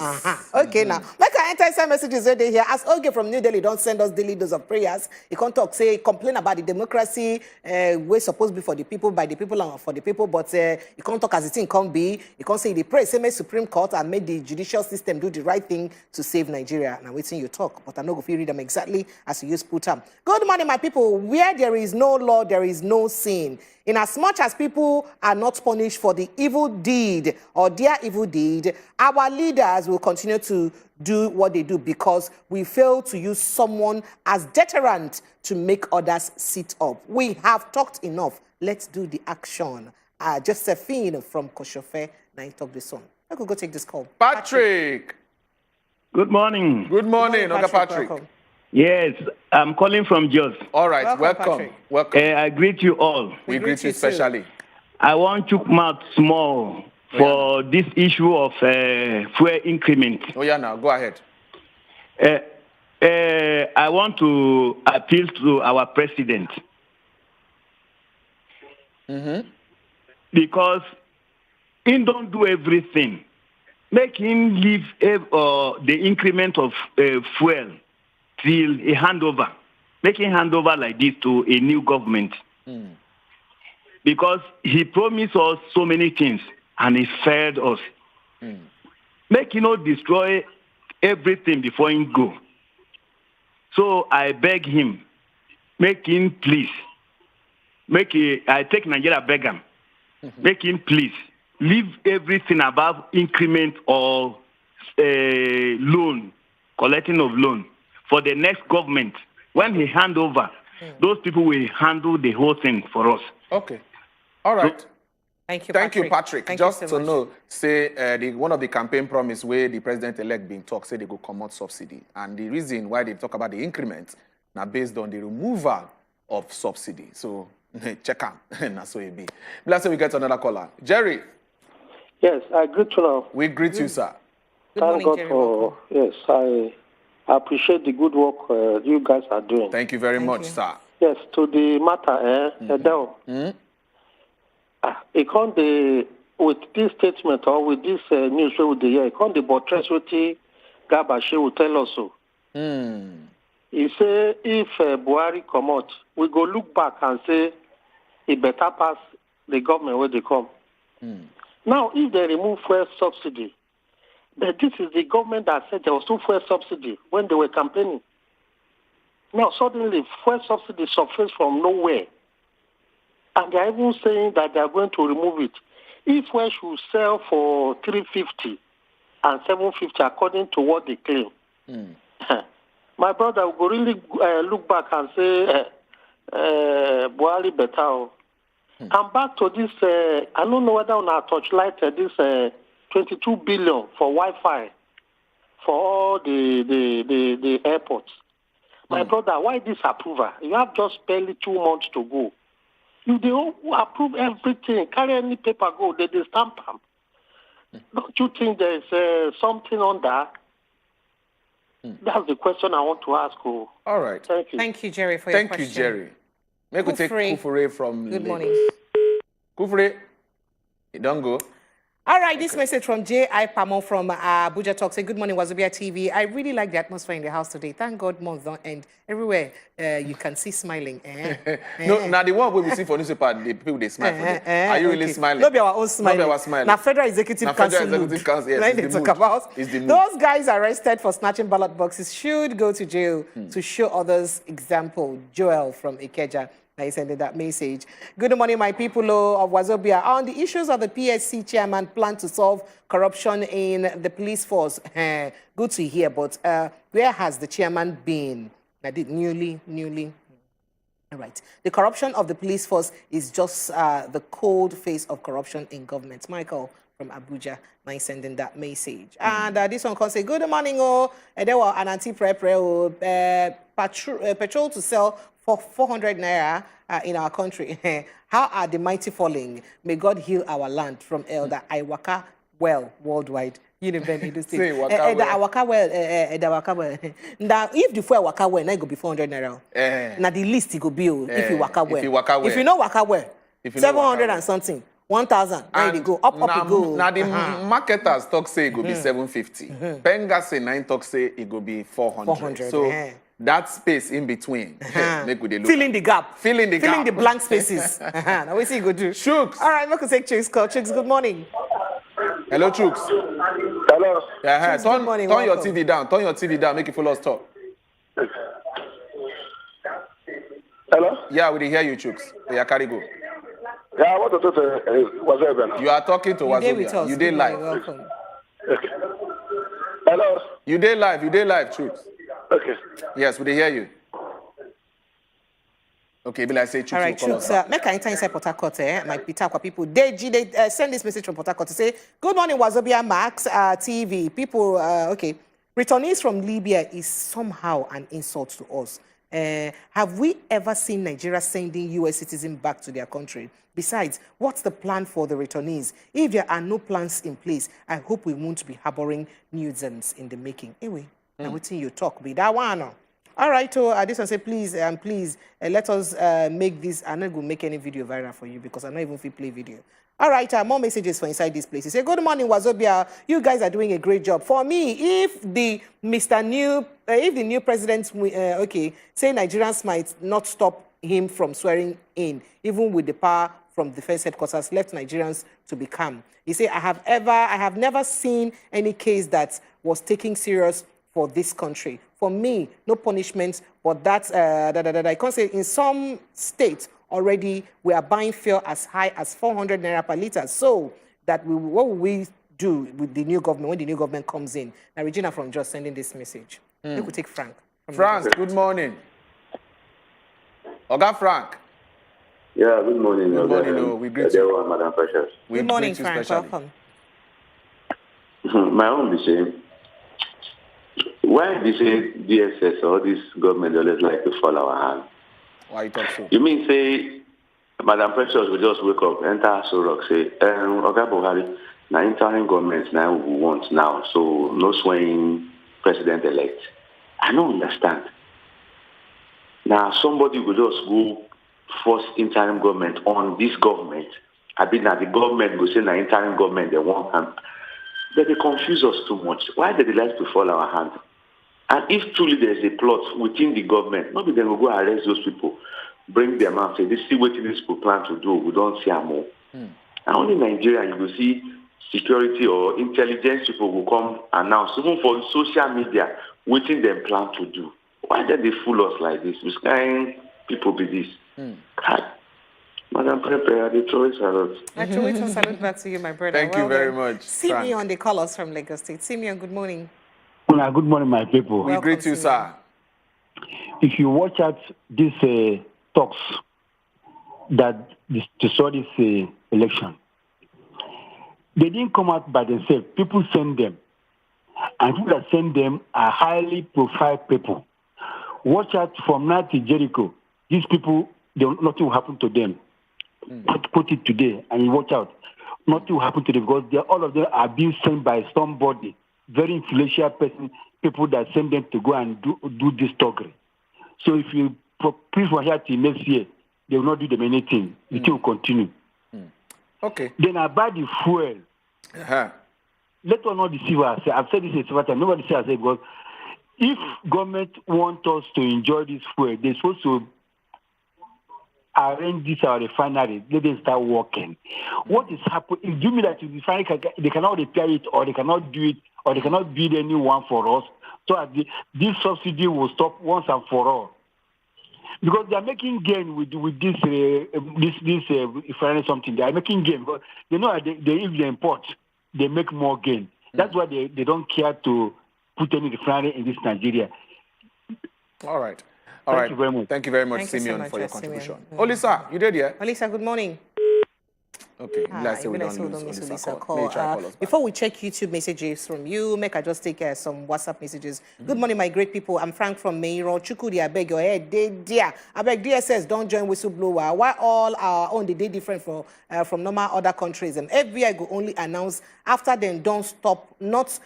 Okay, now make I enter some messages where they here. As Oge from New Delhi don't send us daily dose of prayers. He can't talk, complain about the democracy. We're supposed to be for the people, by the people, and for the people. But you can't talk as the thing can't be. You can't say the praise. Say Supreme Court and made the judicial system do the right thing to save Nigeria. Now waiting you talk, but I know if you read them exactly as you use put them. Good morning, my people. Where there is no law, there is no sin. In as much as people are not punished for the evil deed or their evil deed, our leaders will continue to do what they do because we fail to use someone as deterrent to make others sit up. We have talked enough. Let's do the action. Josephine from Koshofe, 9 talk this one. I could go take this call. Patrick. Good morning. Good morning, Patrick. Yes, I'm calling from Jos. All right, welcome. I greet you all. We greet you especially. I want to mouth small for this issue of fuel increment. Oh yeah, now go ahead. I want to appeal to our president. Because he don't do everything. Make him leave the increment of fuel till a handover. Make him hand over like this to a new government. Because he promised us so many things and he failed us. Make him not destroy everything before he go. So I beg him, make him please. I take Nigeria beg him. Make him please. Leave everything above increment or loan, collecting of loan for the next government. When he hand over, those people will handle the whole thing for us. Okay. All right. So, Thank you, Patrick. Thank Just you so to know, say one of the campaign promise where the president-elect being talk, say they go come out subsidy. And the reason why they talk about the increment now based on the removal of subsidy. So check out. That's so it be. Let's say we get another caller. Jerry. Yes, I greet you now. We greet you, sir. Thank God for, yes, I appreciate the good work you guys are doing. Thank you very much, sir. Yes, to the matter, it can't be, with this statement or with this news with the year, it can't be buttress what Gabashi will tell us so. He say if Buhari come out, we go look back and say it better pass the government where they come. Now, if they remove fuel subsidy, but this is the government that said there was no fuel subsidy when they were campaigning. Now, suddenly, fuel subsidy surfaced from nowhere. And they're even saying that they're going to remove it. If fuel should sell for $3.50, and 750 according to what they claim. My brother will really look back and say, Buhari better. And back to this, I don't know whether on our touchlight this 22 billion for Wi-Fi for all the airports. My brother, why this approval? You have just barely 2 months to go. You they all approve everything. Carry any paper go, they stamp them. Don't you think there's something on that? That's the question I want to ask you. All right. Thank you. Thank you, Jerry, for your question. Thank you, Jerry. Make we take Kufure from Good Lagos. morning. Kufure, you don't go. All right, this message from J.I. Pamo from Abuja Talk. Say, good morning, Wazobia TV. I really like the atmosphere in the house today. Thank God month don't end. Everywhere you can see smiling. No, now the one we see for newspaper, the people they smile for them. Are you really smiling? Not be our own smiling. Not be our smiling. Now, Federal Executive Council. Yes, they talk about. It's the mood. Those guys arrested for snatching ballot boxes should go to jail to show others example. Joel from Ikeja. I sent that message. Good morning, my people of Wazobia. On the issues of the PSC chairman plan to solve corruption in the police force, good to hear, but where has the chairman been? I did newly. All right. The corruption of the police force is just the cold face of corruption in government. Michael from Abuja, I sending that message. And this one can say, good morning, there were an anti-petrol to sell for 400 naira in our country. How are the mighty falling? May God heal our land. From Elder Iwaka Well Worldwide. You know, say Waka well. Now, if the fuel Waka well, now it go be 400 naira. Now the least it go be if you Waka well. If you know Waka well, 700 and something. 1,000, there you go, up you go. Now the marketers talk say it go be 750. Penga say 9 talk say it go be 400. So that space in between, make we dey look. Filling the gap. Filling the blank spaces. Now we see you go do. Chooks. All right, we can take Chooks call. Chooks, good morning. Hello, Chooks. Hello. Yeah, Chooks, turn good morning, your welcome. TV down. Turn your TV down. Make it follow us talk. Hello. Yeah, we dey hear you, Chooks. Yeah, carry go. Yeah, I want to talk to Wazobia. You are talking to Wazobia. With us. You dey live. Welcome. Okay. Hello. You dey live, Chooks. Okay. Yes, we dey hear you. Okay, be like say Chooks. All right, Chooks, make an enter inside Port Harcourt, my Peter people. They send this message from Port Harcourt to say, good morning, Wazobia Max TV. People, okay, returnees from Libya is somehow an insult to us. Have we ever seen Nigeria sending US citizens back to their country? Besides, what's the plan for the returnees? If there are no plans in place, I hope we won't be harboring nuisance in the making. Anyway, now what's in your talk? Be that one. All right, so this one say, please, let us make this. I'm not going to make any video viral for you because I'm not even free play video. All right, more messages for inside this place. You say, good morning, Wazobia. You guys are doing a great job. For me, if the new president, say Nigerians might not stop him from swearing in, even with the power from defense headquarters, left Nigerians to be calm. He say, I have never seen any case that was taken serious for this country. For me, no punishment, but that's I can't say in some states already we are buying fuel as high as 400 naira per liter. So that what will we do with the new government when the new government comes in? Now, Regina from Just sending this message. We could take Frank. Frank, good morning. Oga Frank. Yeah, good morning. Good morning. We greet you. Madam Precious. Good morning, Frank. Welcome. My own be saying, why they say DSS or this government always like to fall our hand? Why you talk so? You mean say, Madam Precious will just wake up, enter Sorok, say, Oga Buhari, now interim government now we want now, so no swaying President-elect. I don't understand. Now somebody will just go force interim government on this government. I mean, now the government will say now interim government they want, and but they confuse us too much. Why do they like to fall our hand? And if truly there's a plot within the government, maybe then we'll go arrest those people, bring them out, say, this is what these people plan to do. We don't see them more. And only in Nigeria, you will see security or intelligence people will come announce, even for social media, what they plan to do. Why did they fool us like this? Which kind people be this? Madam Pepe, I did throw a salute. I throw it a salute back to you, my brother. Thank you very much. Simeon, they call us from Lagos State. Simeon, good morning. Good morning, my people. We greet you, sir. If you watch out these talks that to saw this election, they didn't come out by themselves. People send them. And people that send them are highly profiled people. Watch out from now to Jericho. These people, nothing will happen to them. Put it today and you watch out. Nothing will happen to them because all of them are being sent by somebody, very influential person, people that send them to go and do this talking. So if you please from here till next year, they will not do them anything. It will continue. Okay. Then about the fuel. Let us not deceive ourselves. I've said this several times. Nobody says it because if government wants us to enjoy this fuel, they're supposed to arrange this our refinery. Let them start working. What is happening? If you mean that the refinery they cannot repair it, or they cannot do it, or they cannot build anyone for us, so this subsidy will stop once and for all. Because they are making gain with this refinery something. They are making gain because they know that if they import, they make more gain. That's why they don't care to put any refinery in this Nigeria. All right. Thank you very much. Thank you very much, Simeon, for your contribution. Olisa, you did, yeah? Olisa, good morning. Okay, let's say we don't lose Olisa call. Before we check YouTube messages from you, make I just take some WhatsApp messages. Good morning, my great people. I'm Frank from Meiro. Chukudi, I beg your head. I beg DSS, don't join whistleblower. Why all are on the day different from normal other countries? And FBI go only announce after them don't stop not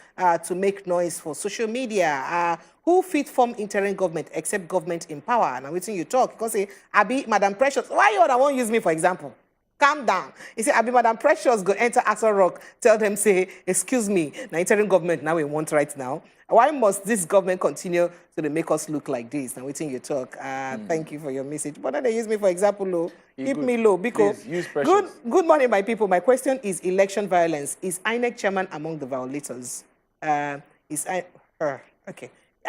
to make noise for social media. Who fit form interim government except government in power? Now, waiting you talk. Because say, Abi, Madam Precious, why you other won't use me, for example? Calm down. You say, Abi, Madam Precious go enter Axel Rock, tell them, say, excuse me, now interim government now we want right now. Why must this government continue to make us look like this? Now, waiting you talk. Thank you for your message. But then they use me, for example, low. Keep me low. Because good morning, my people. My question is election violence. Is INEC chairman among the violators? Okay.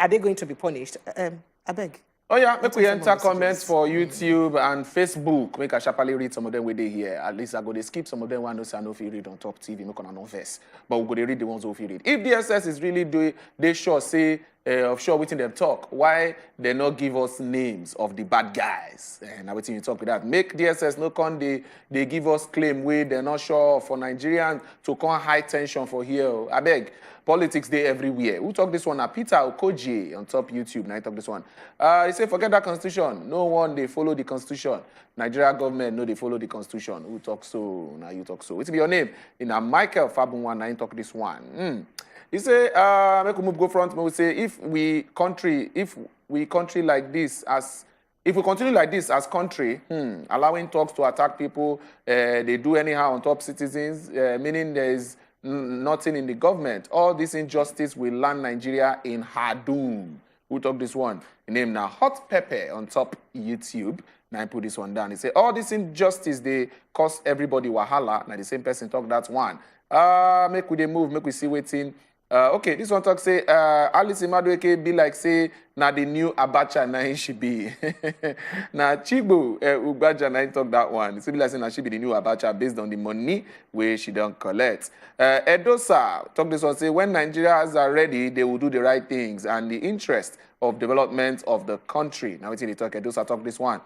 Are they going to be punished? I beg. Oh yeah, make we enter comments for YouTube and Facebook. Make I sharply read some of them where they here. At least I go to skip some of them. One knows I know if you read on top TV, make on no verse. But we go to read the ones who you read. If DSS is really doing, they sure say offshore waiting them talk. Why they not give us names of the bad guys? And I waiting you talk with that. Make DSS no con they give us claim where they're not sure for Nigerians to come high tension for here. I beg. Politics day everywhere. Who talk this one? Peter Okoji on top YouTube. Now I talk this one. He say forget that constitution. No one they follow the constitution. Nigeria government no they follow the constitution. Who talk so? Now you talk so. What's your name? In Michael Fabunwan. Now you talk this one. He say make we move go front. We say if we continue like this as country, allowing talks to attack people, they do anyhow on top citizens, meaning there is nothing in the government. All this injustice will land Nigeria in her doom. Who talk this one? The name now Hot Pepper on top YouTube. Now I put this one down. He say all this injustice they cost everybody wahala. Now the same person talk that one. Make we they move. Make we see waiting. Okay, this one talk say Alice Madueke be like say na the new Abacha na she be. Na Chibu Ugbaja na talk that one. It's be like say na she be the new Abacha based on the money where she don't collect. Edosa talk this one say when Nigerians are ready, they will do the right things and the interest of development of the country. Now waiting they talk. Edosa talk this one.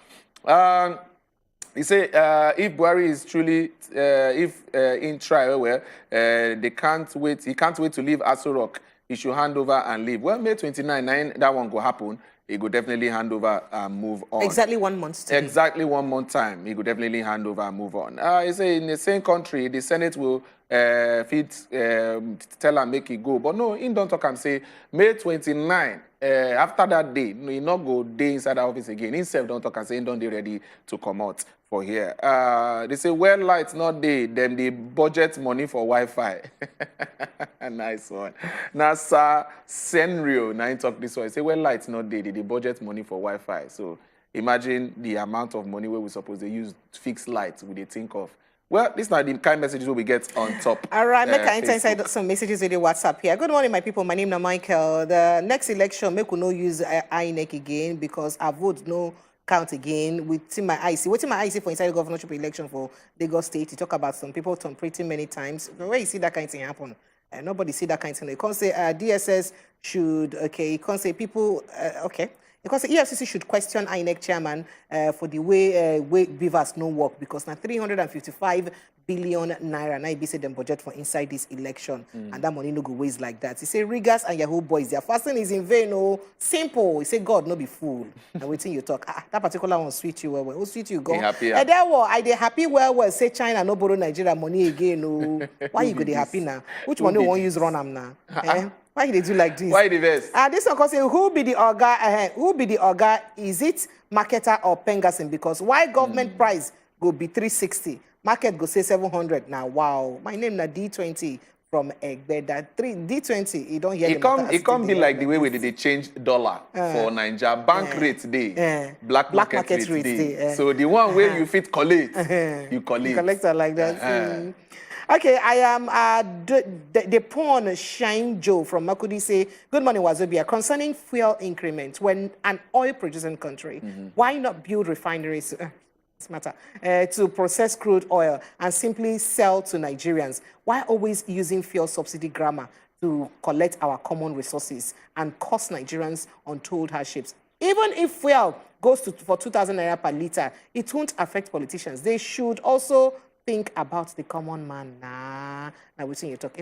He say if Buhari is truly in trial, they can't wait. He can't wait to leave Aso Rock. He should hand over and leave. Well, May 29, that one go happen. He could definitely hand over and move on. Exactly 1 month. Exactly 1 month time. He could definitely hand over and move on. He say in the same country, the Senate will tell and make it go. But no, he don't talk and say May 29. After that day, he not go day inside the office again. Himself don't talk and say he don't be ready to come out for here. They say well lights not day, then they budget money for Wi-Fi. Nice one. Now Sir Senrio, now he talk this one. He say well lights not day, they budget money for Wi-Fi. So imagine the amount of money where we suppose they use fixed lights we they think of. Well, these are the kind of messages we get on top. All right, make I enter inside some messages with the WhatsApp here. Good morning, my people. My name is Michael. The next election, make we no use INEC again because our vote no count again. With my eyes, what my eyes for inside the governorship election for Lagos State, you talk about some people pretty many times. Where you see that kind of thing happen? Nobody see that kind of thing. You can't say DSS should, okay, you can't say people, okay. Because the EFCC should question INEC chairman for the way beavers no work, because now 355 billion naira now be said them budget for inside this election, and that money no go waste like that. He say Rigas and Yahoo boys, their fasting is in vain. Oh, simple. He say God no be fool. And waiting you talk. That particular one sweet you well. Oh, sweet you go. Happy, and there I dey happy well. Say China no borrow Nigeria money again. Oh, why you go dey happy now? Which money won't use run am now? Why they do like this? Why the best? This one say who be the orga? Who be the orga? Is it marketer or Pengasin? Because why government price go be 360? Market go say 700. Now wow, my name na D20 from Egbeda. D20. You don't hear it can't be like the way they change dollar for Nigeria. Bank rate day, black market rate day. So the one where you fit collect, you collect. You collect it like that. Okay, I am the pawn Shine Joe from Makudi say, good morning, Wazobia. Concerning fuel increment, when an oil producing country, why not build refineries to process crude oil and simply sell to Nigerians? Why always using fuel subsidy grammar to collect our common resources and cost Nigerians untold hardships? Even if fuel goes for 2,000 naira per liter, it won't affect politicians. They should also think about the common man. Now we're seeing you talk.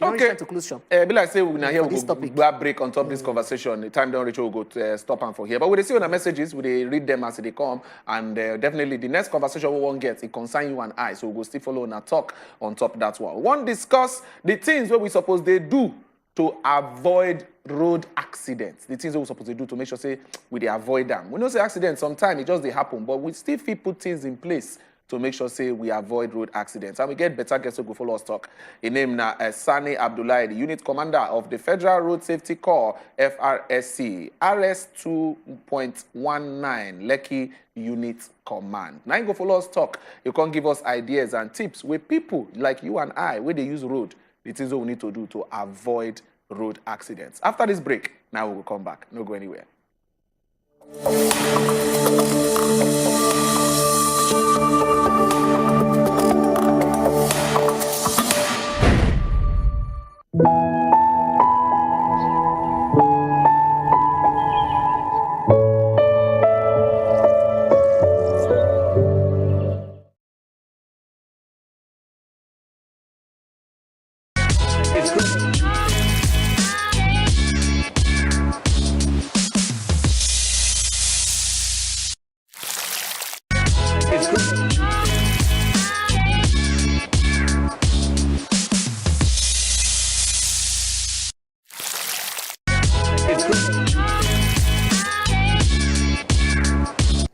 Okay. To close shop. Be like say we're here. We'll go break on top of this conversation. The time don't reach. We'll go to stop and for here. But we see on the messages. We read them as they come, and definitely the next conversation we won't get. It concern you and I. So we'll go still follow and talk on top of that one. We won't discuss the things what we suppose they do to avoid road accidents. The things that we're supposed to do to make sure say we avoid them. We know say accidents sometimes it just they happen, but we still feel put things in place to make sure, say, we avoid road accidents. And we get better guests who go follow us talk. His name now Sani Abdullahi, the unit commander of the Federal Road Safety Corps, FRSC, RS 2.19, Lekki Unit Command. Now you go follow us talk. You can give us ideas and tips with people like you and I, where they use road, the things that we need to do to avoid road accidents. After this break, now we will come back. No go anywhere.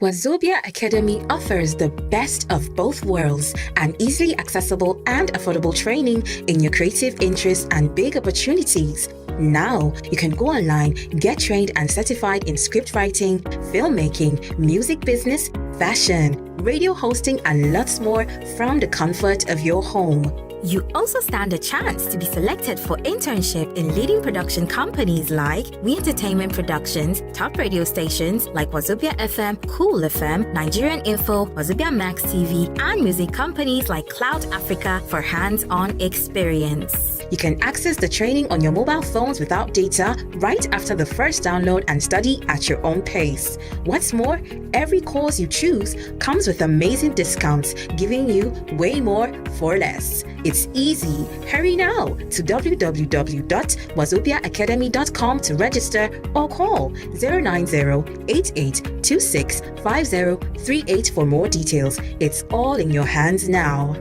Wazobia Academy offers the best of both worlds, an easily accessible and affordable training in your creative interests and big opportunities. Now, you can go online, get trained and certified in script writing, filmmaking, music business, fashion, radio hosting, and lots more from the comfort of your home. You also stand a chance to be selected for internship in leading production companies like We Entertainment Productions, top radio stations like Wazobia FM, Cool FM, Nigerian Info, wazobiamax TV, and music companies like Cloud Africa for hands-on experience. You can access the training on your mobile phones without data right after the first download and study at your own pace. What's more, every course you choose comes with amazing discounts, giving you way more for less. It's easy. Hurry now to www.wazobiaacademy.com to register or call 090-8826-5038 for more details. It's all in your hands now.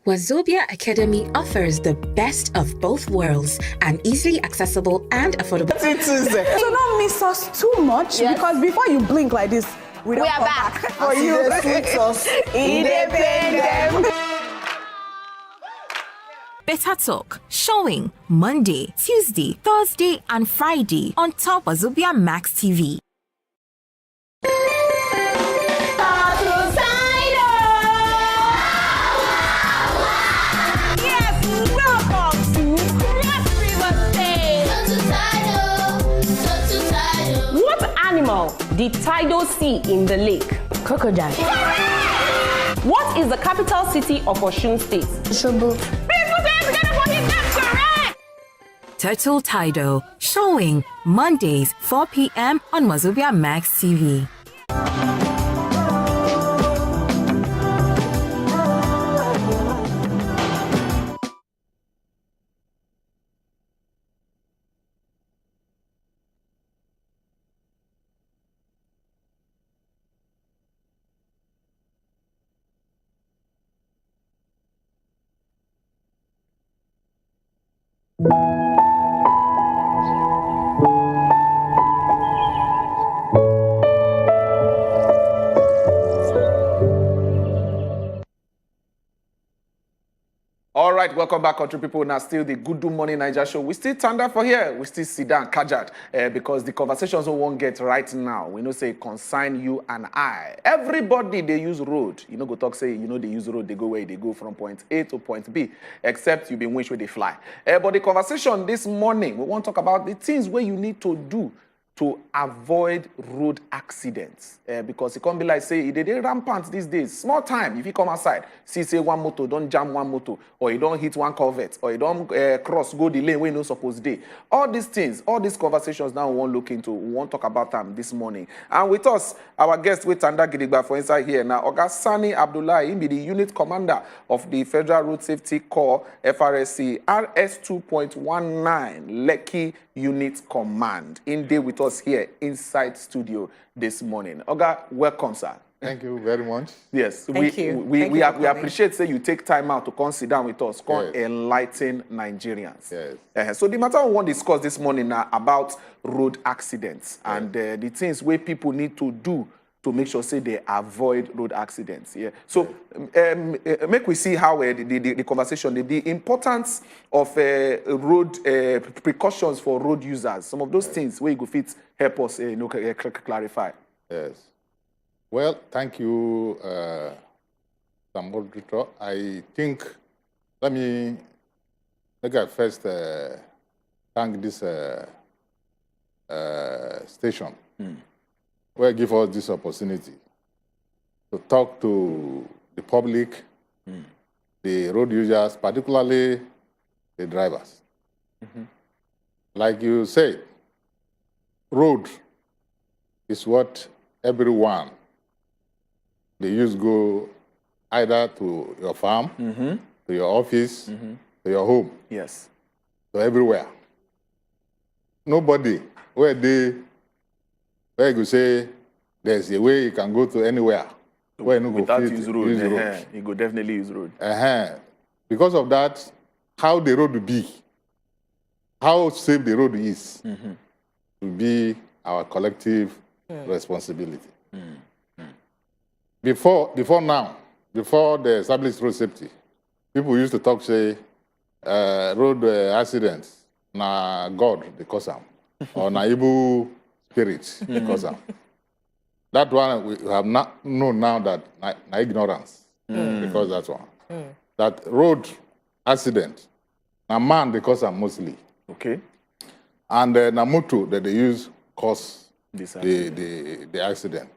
Wazobia Academy offers the best of both worlds, an easily accessible and affordable. So don't miss us too much, because before you blink like this, we are back for you. Independent. Better Talk, showing Monday, Tuesday, Thursday, and Friday on top wazobiamax TV. What animal the tidal sea in the lake? Crocodile. What is the capital city of Osun State? Osogbo. Turtle Tidal, showing Mondays 4 p.m. on Wazobia Max TV. All right, welcome back, country people. Now, still the Good Morning Niger show. We still stand up for here. We still sit down, kajad, because the conversations we won't get right now. We know say consign you and I. Everybody they use road. You know, go talk say they use road. They go where they go from point A to point B, except you been wish where they fly. But the conversation this morning, we want to talk about the things where you need to do to avoid road accidents. Because it can't be like, say, they rampant these days. Small time, if you come outside, see, say, one motor, don't jam one motor, or you don't hit one covert, or you don't cross, go the lane where you're not supposed to. All these things, all these conversations now we won't look into, we won't talk about them this morning. And with us, our guest, with Tanda Gidigba for inside here now, Oga Sani Abdullahi, he be the unit commander of the Federal Road Safety Corps, FRSC, RS 2.19, Lekki Unit Command. In day with us here inside studio this morning. Oga, welcome, sir. Thank you very much. Yes, Thank you. Thank you we appreciate say you take time out to come sit down with us, come Yes. enlighten Nigerians. Yes. So the matter we want to discuss this morning now about road accidents and the things where people need to do to make sure say they avoid road accidents. Yeah. So make we see how the conversation, the importance of road precautions for road users. Some of those things where you go fit help us clarify. Yes. Well, thank you, Moderator. I think, let me first thank this station where give us this opportunity to talk to the public, the road users, particularly the drivers. Like you said, road is what everyone they use go either to your farm, to your office, to your home. Yes. So everywhere. Nobody where you say there's a way you can go to anywhere where you Without go use road, you go definitely use road. Because of that, how the road will be, how safe the road is, will be our collective responsibility. Before the established road safety, people used to talk, say, road accidents, na God, they cause them, or na evil spirits, they cause them. That one, we have not known now that na ignorance, because that one. That road accident, na man, they cause them mostly. Okay. And na motor that they use cause the accident.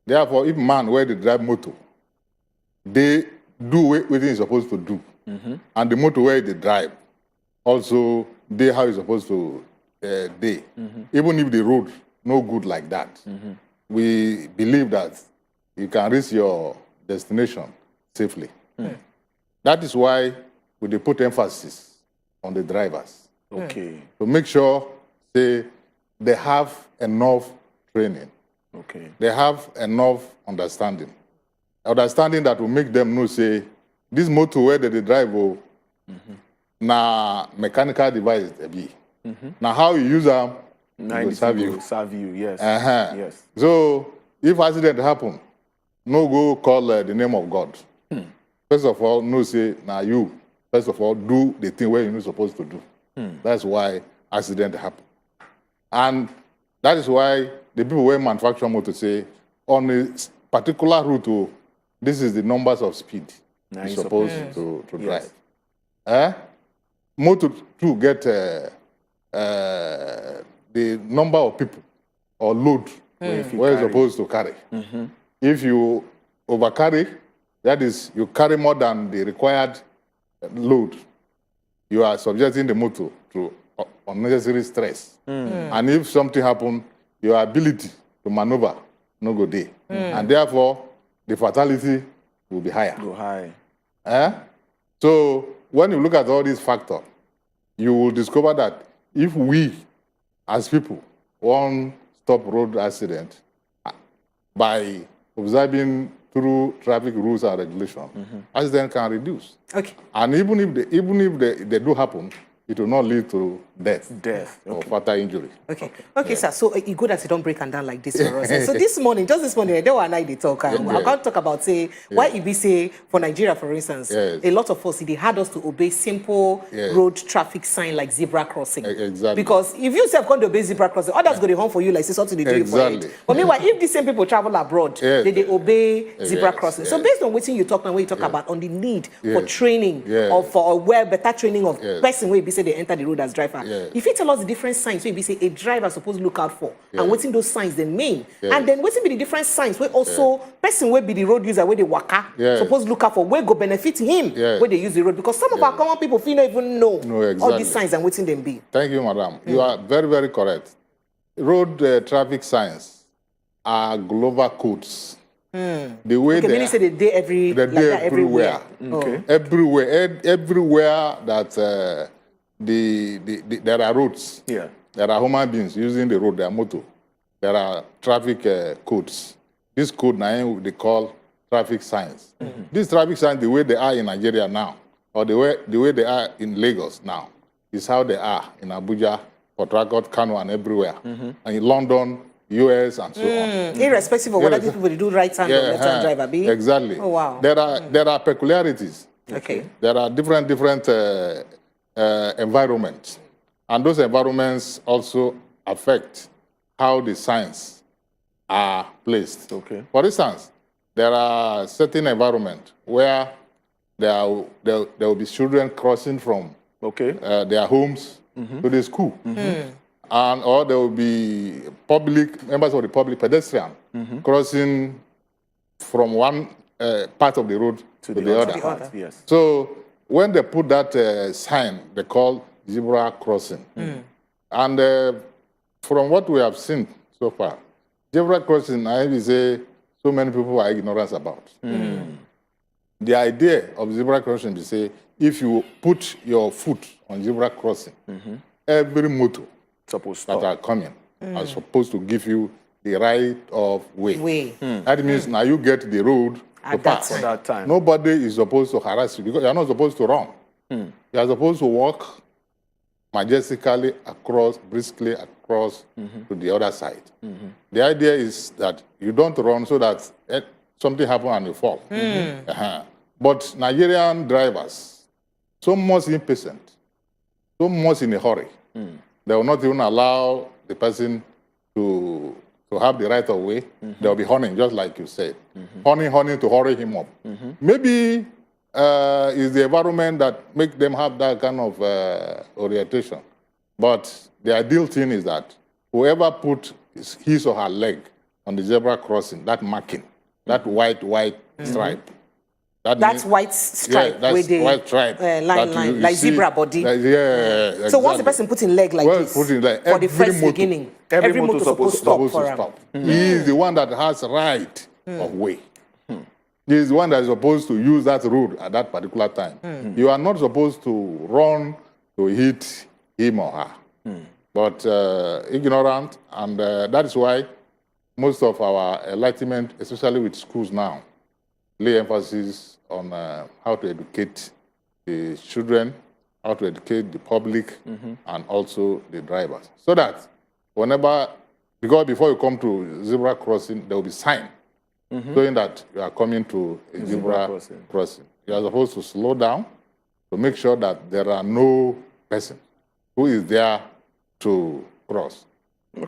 Therefore, if man where they drive motor, they do what they're supposed to do. And the motor where they drive, also they how it's supposed to they. Even if the road no good like that, we believe that you can reach your destination safely. That is why we put emphasis on the drivers. Okay. To make sure they have enough training. Okay. They have enough understanding. Understanding that will make them know, say, this motor where they drive, na mechanical device they be. Now how you use them, will serve you. Serve you, yes. Yes. So if accident happen, no go call the name of God. First of all, no say, now you, first of all, do the thing where you're not supposed to do. That's why accident happen. And that is why the people who manufacture motor say, on a particular route, this is the numbers of speed you're supposed to drive. Motor to get the number of people or load where you're supposed to carry. If you overcarry, that is, you carry more than the required load, you are subjecting the motor to unnecessary stress. And if something happens, your ability to maneuver no go there. And therefore, the fatality will be higher. Go high. So when you look at all these factors, you will discover that if we, as people, want to stop road accident by observing through traffic rules and regulations, accident can reduce. Okay. And even if they do happen, it will not lead to death or fatal injury. Okay, sir. So you good as you don't break and down like this for us. So this morning, they were they talk. I can't talk about say why it be say for Nigeria, for instance, a lot of us they had us to obey simple road traffic sign like zebra crossing. Exactly. Because if you self can't obey zebra crossing, others go to home for you like say something they do for it. But meanwhile, if these same people travel abroad, they obey zebra crossing. So based on what you talk now, when you talk about on the need for training or for better training of person where be say they enter the road as driver. If you tell us the different signs, so we say a driver supposed to look out for, and what's in those signs they mean, and then what's be the different signs where also person will be the road user where they waka supposed to look out for where go benefit him where they use the road, because some of our common people feel not even know all these signs and what's in them be. Thank you, madam. You are very, very correct. Road traffic signs are global codes. The way they say they day everywhere. Everywhere that there are roads. There are human beings using the road, their motor. There are traffic codes. This code now they call traffic signs. These traffic signs, the way they are in Nigeria now, or the way they are in Lagos now, is how they are in Abuja, Port Harcourt, Kano, and everywhere. And in London, US, and so on. Irrespective of whether these people do right hand or left hand driver, be? Exactly. Oh wow. There are peculiarities. There are different environments, and those environments also affect how the signs are placed. For instance, there are certain environments where there will be children crossing from their homes to the school, and or there will be members of the public pedestrian crossing from one part of the road to the other. So when they put that sign, they call zebra crossing. And from what we have seen so far, zebra crossing, I will say, so many people are ignorant about. The idea of zebra crossing is say, if you put your foot on zebra crossing, every motor that are coming are supposed to give you the right of way. That means now you get the road to pass. For that time. Nobody is supposed to harass you because you're not supposed to run. You are supposed to walk majestically across, briskly across to the other side. The idea is that you don't run so that something happens and you fall. But Nigerian drivers, so much impatient, so much in a hurry, they will not even allow the person to have the right of way. They will be honeying, just like you said. Honeying to hurry him up. Maybe it's the environment that makes them have that kind of orientation. But the ideal thing is that whoever put his or her leg on the zebra crossing, that marking, that white stripe. That's white stripe. That's white stripe. Line, you like see, zebra body. Exactly. So once the person puts in leg like this, for the first beginning, every motor supposed to stop. He is the one that has right of way. He is the one that is supposed to use that road at that particular time. You are not supposed to run to hit him or her. But ignorant, and that is why most of our enlightenment, especially with schools now, lay emphasis on how to educate the children, how to educate the public, and also the drivers. So that because before you come to zebra crossing, there will be sign showing that you are coming to a zebra crossing. You are supposed to slow down to make sure that there are no person who is there to cross.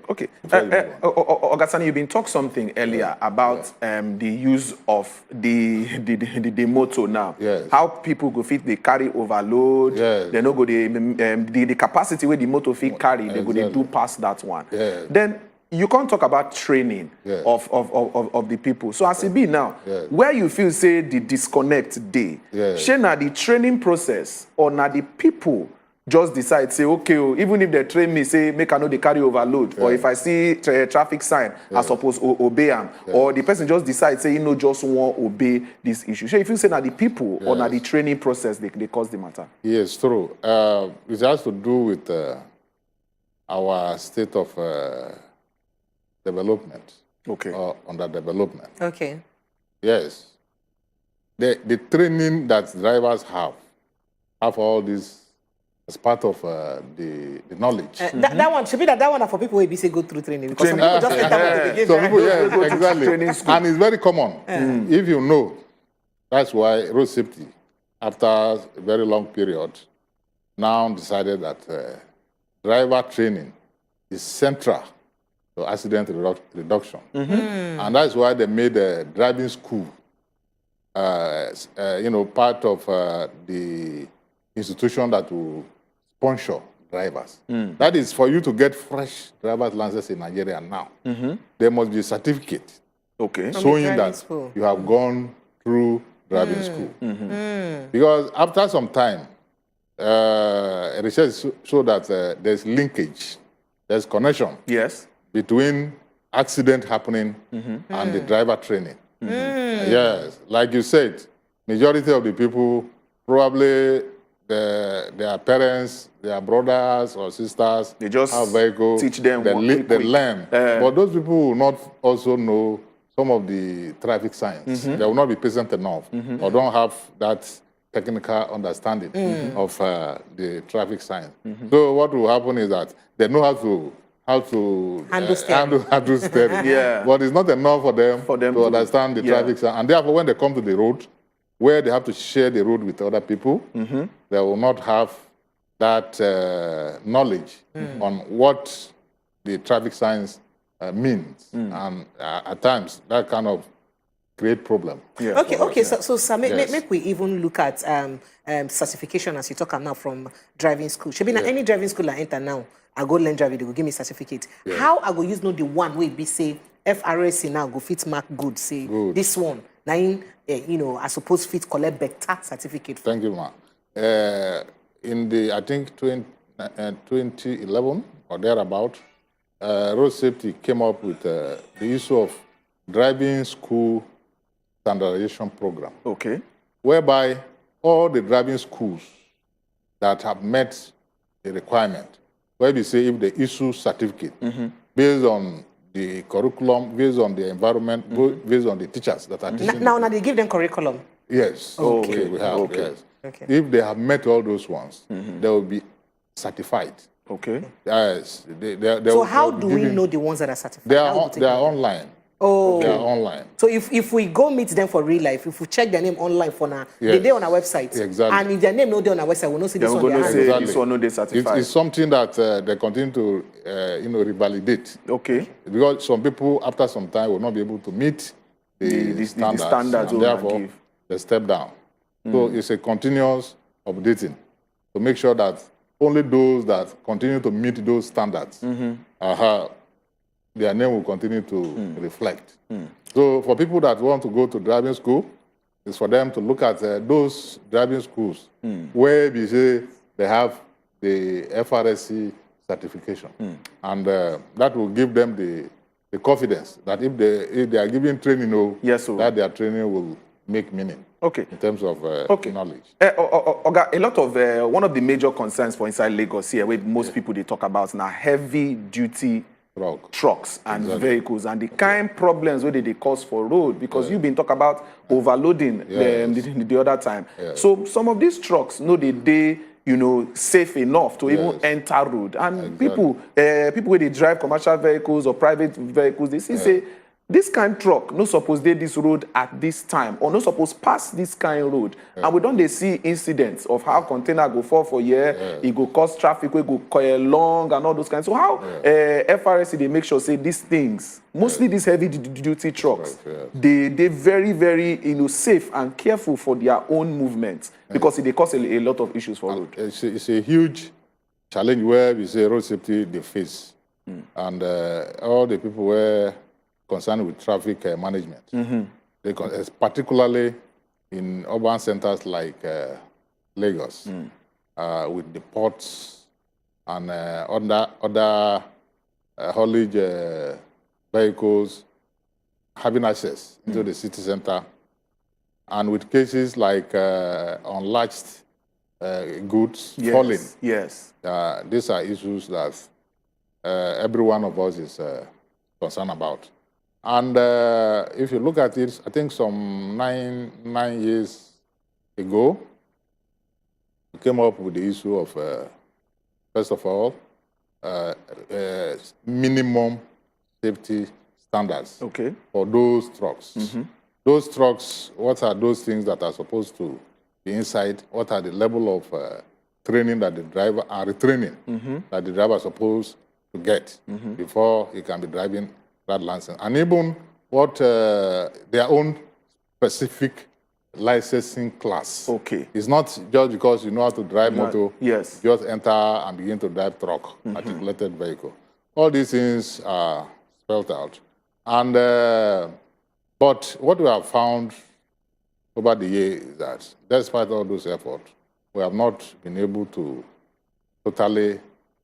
Okay. Ogasani, you've been talking something earlier about the use of the motor now. How people go fit they carry overload. They no go the capacity where the motor fit carry. They go they do past that one. Then you can't talk about training of the people. So as it be now, where you feel say the disconnect day, shey na the training process or na the people just decide say okay, even if they train me say make I no dey carry overload, or if I see traffic sign I suppose obey them, or the person just decide say you know just want obey this issue. Shey you feel say na the people or na the training process they cause the matter? Yes, true. It has to do with our state of development, or underdevelopment. Okay. Yes. The training that drivers have all this as part of the knowledge. That one should be that one for people who be say go through training, because some people just enter at the beginning. Some people, exactly. And it's very common. If you know, that's why road safety, after a very long period, now decided that driver training is central to accident reduction. And that's why they made a driving school, part of the institution that will sponsor drivers. That is for you to get fresh driver's license in Nigeria now. There must be a certificate showing that you have gone through driving school. Because after some time, research show that there's linkage, there's connection between accident happening and the driver training. Yes, like you said, majority of the people probably their parents, their brothers or sisters, they just have vehicles, teach them, they learn. But those people will not also know some of the traffic signs. They will not be patient enough or don't have that technical understanding of the traffic signs. So what will happen is that they know how to handle steering. But it's not enough for them to understand the traffic sign. And therefore, when they come to the road, where they have to share the road with other people, they will not have that knowledge on what the traffic signs means. And at times, that kind of create problem. Okay. So sir, make we even look at certification as you talk now from driving school. Should be any driving school I enter now, I go learn driving, they go give me certificate. How I go use know the one way be say FRSC now go fit mark good, say this one. Now I suppose fit collect better certificate. Thank you, ma. In the I think 2011 or thereabout, road safety came up with the issue of driving school standardization program. Whereby all the driving schools that have met the requirement, where we say if they issue certificate based on the curriculum, based on the environment, based on the teachers that are teaching. Now they give them curriculum. Yes. Okay. We have. Yes. If they have met all those ones, they will be certified. Yes. So how do we know the ones that are certified? They are online. They are online. So if we go meet them for real life, if we check their name online for now, they're on our website. Exactly. And if their name not there on our website, we'll not see this on their hand. This one, no, they certified. It's something that they continue to revalidate. Because some people, after some time, will not be able to meet the standards, and therefore they step down. So it's a continuous updating to make sure that only those that continue to meet those standards their name will continue to reflect. So for people that want to go to driving school, it's for them to look at those driving schools where we say they have the FRSC certification. And that will give them the confidence that if they are giving training, that their training will make meaning. In terms of knowledge. A lot of one of the major concerns for inside Lagos here, where most people they talk about now, heavy duty trucks and vehicles, and the kind problems where they cause for road, because you've been talking about overloading the other time. So some of these trucks they safe enough to even enter road, and people where they drive commercial vehicles or private vehicles, they say this kind of truck no suppose dey this road at this time, or no suppose pass this kind of road. And we don't see incidents of how container go fall for here, it go cause traffic, we go coil long and all those kinds. So how FRSC they make sure say these things, mostly these heavy duty trucks, they very, very safe and careful for their own movements, because they cause a lot of issues for road. It's a huge challenge where we say road safety they face And all the people were concerned with traffic management. Particularly in urban centers like Lagos, with the ports and other haulage vehicles having access into the city center, and with cases like unlatched goods falling. Yes. These are issues that every one of us is concerned about. And if you look at it, I think some nine years ago, we came up with the issue of, first of all, minimum safety standards for those trucks. Those trucks, what are those things that are supposed to be inside? What are the level of training that the driver, retraining that the driver is supposed to get before he can be driving that license? And even what their own specific licensing class. It's not just because you know how to drive motor, just enter and begin to drive truck, articulated vehicle. All these things are spelled out. And but what we have found over the years is that despite all those efforts, we have not been able to totally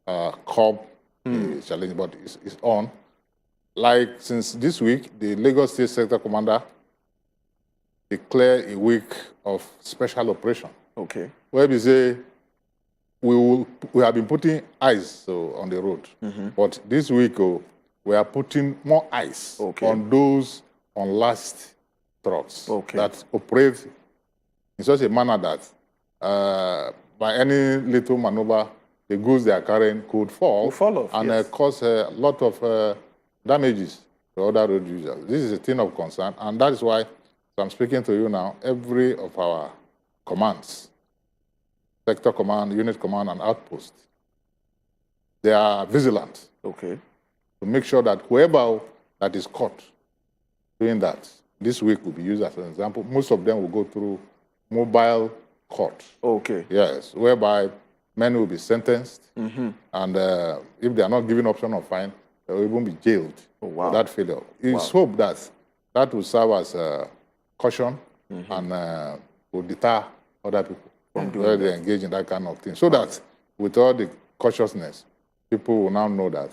curb the challenge, but it's on. Like since this week, the Lagos State Sector Commander declared a week of special operation. Where we say we have been putting ice on the road, but this week we are putting more ice on those unlatched trucks that operate in such a manner that by any little maneuver, the goods they are carrying could fall and cause a lot of damages to other road users. This is a thing of concern, and that is why I'm speaking to you now. Every of our commands, sector command, unit command, and outpost, they are vigilant to make sure that whoever that is caught doing that, this week will be used as an example. Most of them will go through mobile court. Yes, whereby men will be sentenced, and if they are not given option of fine, they will even be jailed for that failure. It's hope that that will serve as a caution and will deter other people from where they engage in that kind of thing. So that with all the cautiousness, people will now know that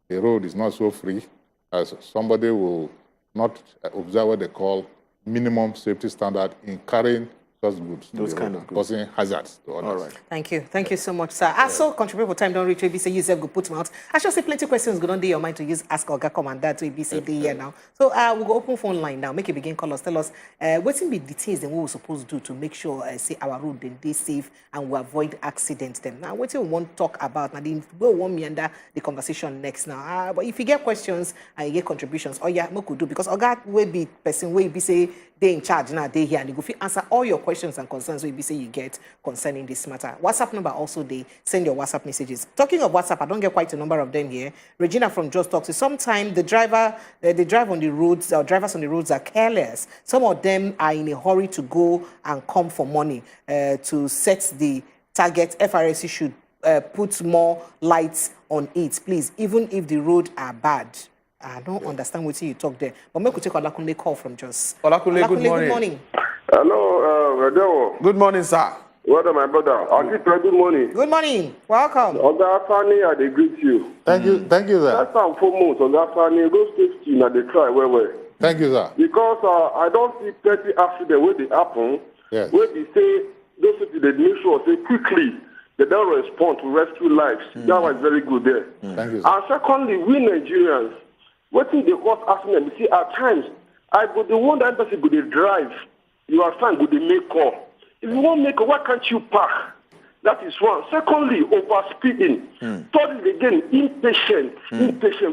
the road is not so free as somebody will not observe what they call minimum safety standard in carrying such goods. Those kind of goods. Causing hazards to others. All right. Thank you. Thank you so much, sir. I also contribute for time, don't reach ABC, you go put them out. I shall say plenty of questions go on your mind to use Ask Oga Commander to ABC here now. So we'll go open phone line now, make you begin call us, tell us what's in the details and what we're supposed to do to make sure say our road they safe and we avoid accidents them. Now what you want to talk about now, we want me under the conversation next now. But if you get questions and you get contributions, what could do, because Oga will be person will be say they in charge now, they here and they go answer all your questions and concerns will be say you get concerning this matter. WhatsApp number also, they send your WhatsApp messages. Talking of WhatsApp, I don't get quite a number of them here. Regina from Just Talks, sometimes the driver, they drive on the roads, or drivers on the roads are careless. Some of them are in a hurry to go and come for money to set the target. FRSC should put more lights on it, please, even if the roads are bad. I don't understand what you talk there. But maybe we take Olakunle call from Just. Olakunle, good morning. Good morning. Hello, Good morning, sir. What my brother? Good morning. Good morning. Welcome. Oga Fani, I dey greet you. Thank you, sir. First and foremost, Oga Fani, road safety na dey try well. Thank you, sir. Because I don't see plenty accident where they happen. Yes. Where they say those people they make sure say quickly they don't respond to rescue lives. That was very good there. Thank you, sir. And secondly, we Nigerians, what thing they cause accident? You see, at times I go the one that person go they drive. You are fine, go they make call. If you won't make, why can't you park? That is one. Secondly, overspeeding. Thirdly, again, impatient.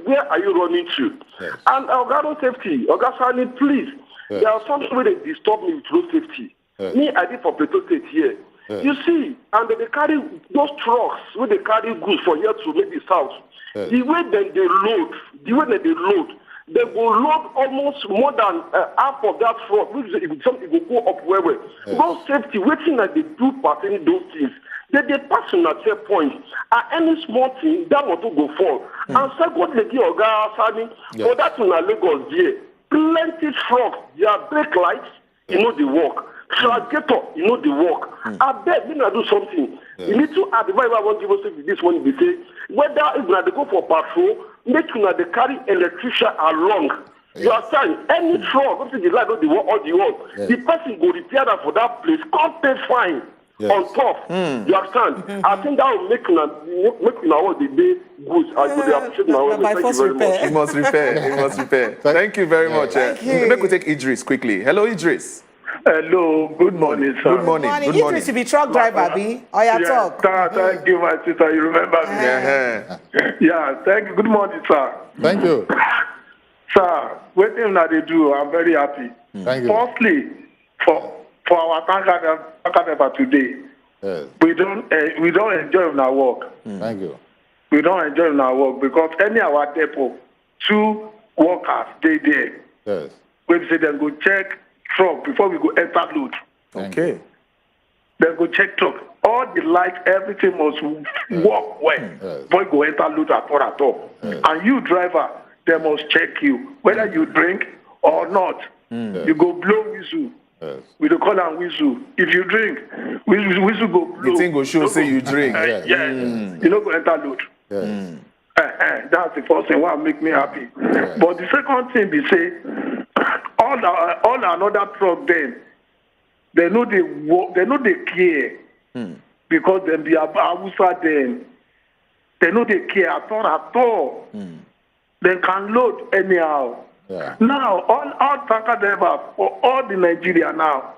Where are you running to? Yes. And Oga safety, Oga Sani, please. Yes. There are some way they disturb me with road safety. Yes. Me, I did for Plateau State here. Yes. You see, and they carry those trucks where they carry goods from here to maybe south. Yes. The way that they load, they will load almost more than half of that fraud, which is something will go up well. Road safety, waiting that they do pertaining those things. They pass on at that point. At any small thing, that motor go fall. And secondly, for that in Lagos, there, plenty trucks, their brake lights, you know the work. Translator, you know the work. I bet we do something. You need to advise I want to give us this one. They say whether if they go for patrol, make sure they carry electrician along. You are saying any truck, don't say the light, the work or the work. The person go repair that for that place, can't pay fine. On top, you understand? I think that will make all the day good. I could appreciate now. Thank you very much. He must repair. He must repair. Thank you very much. Let me take Idris quickly. Hello, Idris. Hello, good morning, sir. Good morning. Good morning. Idris, you be truck driver, B. Oh, yeah, talk. Thank you, my sister. You remember me? Yeah, thank you. Good morning, sir. Thank you. Sir, waiting that they do, I'm very happy. Thank you. Firstly, for our tanker driver today, we don't enjoy our work. Thank you. We don't enjoy our work because any of our depot, 2 workers, they there. Yes. We say then go check truck before we go enter load. Okay. Then go check truck. All the lights, everything must work well before you go enter load at all. And you driver, they must check you whether you drink or not. You go blow whistle. We don't call them whistle. If you drink, whistle go blow. The thing go show say you drink. Yes. You don't go enter load. That's the first thing what make me happy. But the second thing be say all another truck then they know they care because them be Hausa then they know they care at all. They can load anyhow. Now all tanker drivers for all the Nigeria now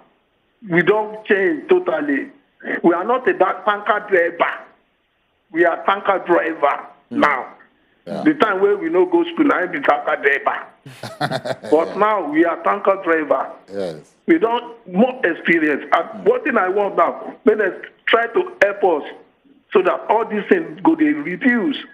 we don't change totally. We are not a tanker driver. We are tanker driver now. The time where we no go school, I be tanker driver. But now we are tanker driver. Yes. We don't more experience. And one thing I want now, let us try to help us so that all these things go to reduce.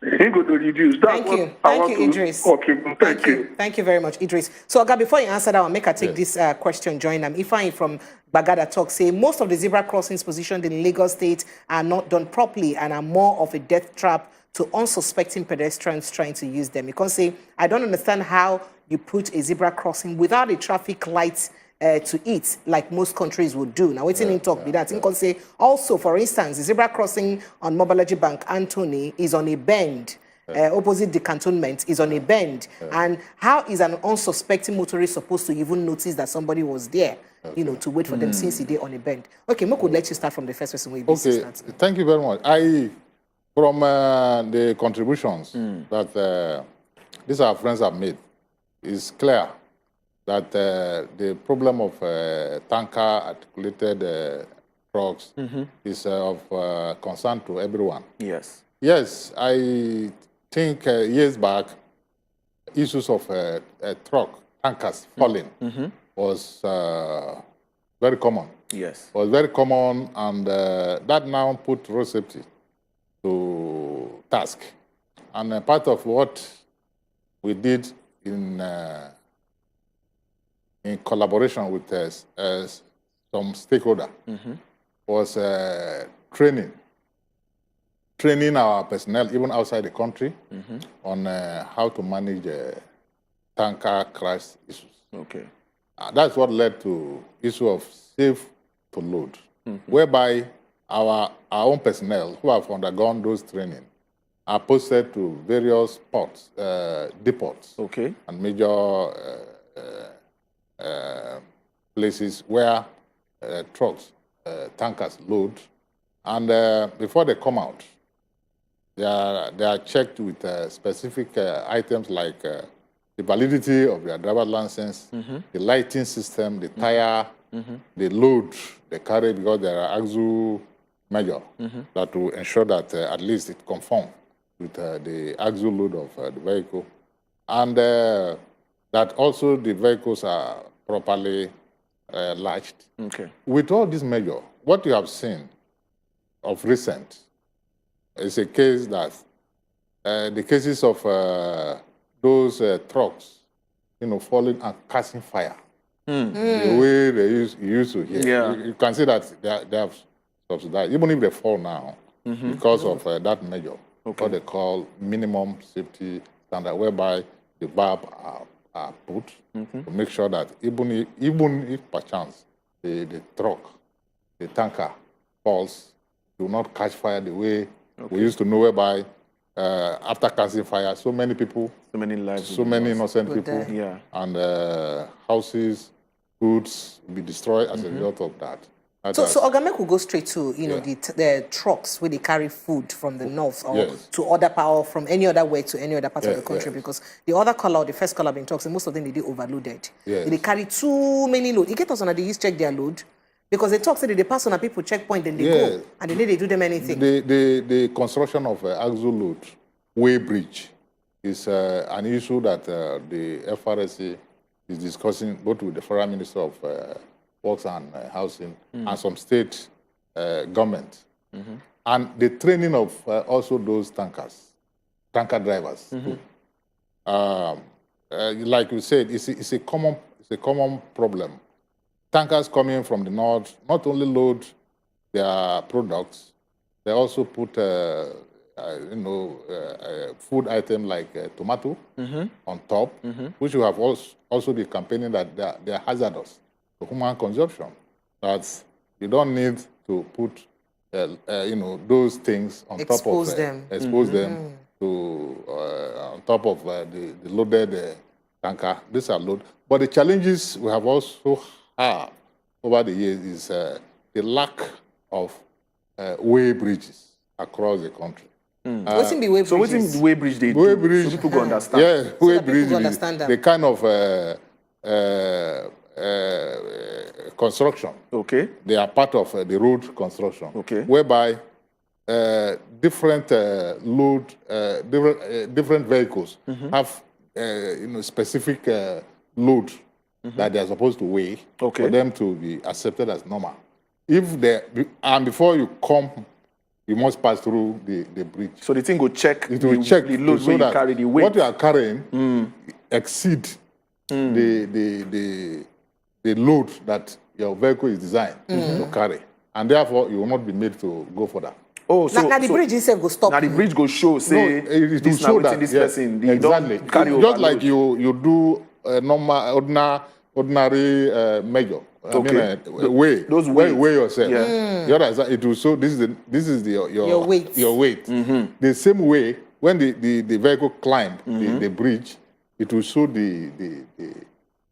Go to reduce. Thank you. Thank you, Idris. Okay, thank you. Thank you very much, Idris. So, Oga, before you answer that one, make I take this question, join them. Ifeanyi from Bagada Talk say most of the zebra crossings positioned in Lagos State are not done properly and are more of a death trap to unsuspecting pedestrians trying to use them. You can say, I don't understand how you put a zebra crossing without a traffic light to it, like most countries would do. Now, waiting in talk be that. You can say, also, for instance, the zebra crossing on Mobology Bank, Anthony, is on a bend. Opposite the cantonment is on a bend. And how is an unsuspecting motorist supposed to even notice that somebody was there, you know, to wait for them since he on a bend? Okay, Moko, let you start from the first person. Thank you very much. From the contributions that these our friends have made, it's clear that the problem of tanker articulated trucks is of concern to everyone. Yes. Yes, I think years back, issues of tankers falling was very common. Yes. Was very common, and that now put road safety to task. And part of what we did in collaboration with some stakeholder was training our personnel, even outside the country, on how to manage tanker crash issues. Okay. That's what led to issue of safe to load, whereby our own personnel who have undergone those training are posted to various ports, depots, and major places where trucks, tankers load, and before they come out, they are checked with specific items like the validity of their driver's license, the lighting system, the tire, the load they carry, because there are axle measure that will ensure that at least it conforms with the axle load of the vehicle, and that also the vehicles are properly latched. Okay. With all these measures, what you have seen of recent is a case that the cases of those trucks, falling and catching fire. The way they used to hear. Yeah. You can see that they have subsidized, even if they fall now, because of that measure, what they call minimum safety standard, whereby the barb are put to make sure that even if perchance the truck, the tanker falls, do not catch fire the way we used to know, whereby after catching fire, so many people, so many lives, so many innocent people, and houses, goods will be destroyed as a result of that. So Ogamek will go straight to the trucks where they carry food from the north or to other power from any other way to any other part of the country, because the other color, the first color being talks, and most of them they do overloaded. They carry too many load. You get us on the use check their load because they talk say they pass on a people checkpoint, then they go and then they do them anything. The construction of Axle Load Way Bridge is an issue that the FRSA is discussing both with the Foreign Minister of Works and Housing and some state government. And the training of also those tanker drivers. Like you said, it's a common problem. Tankers coming from the north not only load their products, they also put food item like tomato on top, which you have also been campaigning that they are hazardous to human consumption. That you don't need to put those things on top of expose them to on top of the loaded tanker. These are load. But the challenges we have also had over the years is the lack of way bridges across the country. What's in the way bridges? So what's in the way bridge they way do? Bridge, so people go understand. Yeah, So way that people bridge go is understand them. the kind of construction. Okay. They are part of the road construction. Okay. Whereby different different vehicles have specific load that they are supposed to weigh for them to be accepted as normal. And before you come, you must pass through the bridge. So the thing will check it will check the load so where you that carry the weight. what you are carrying exceed the load that your vehicle is designed to carry. And therefore, you will not be made to go for that. Oh, so now the bridge itself go stop. Now the bridge go show, say, it this will show that this yes, person, exactly. don't carry Just overload. like you do a normal, ordinary measure. Weigh yourself. Yeah. The other side, it will show this is your weight. Your weight. The same way when the vehicle climb the bridge, it will show the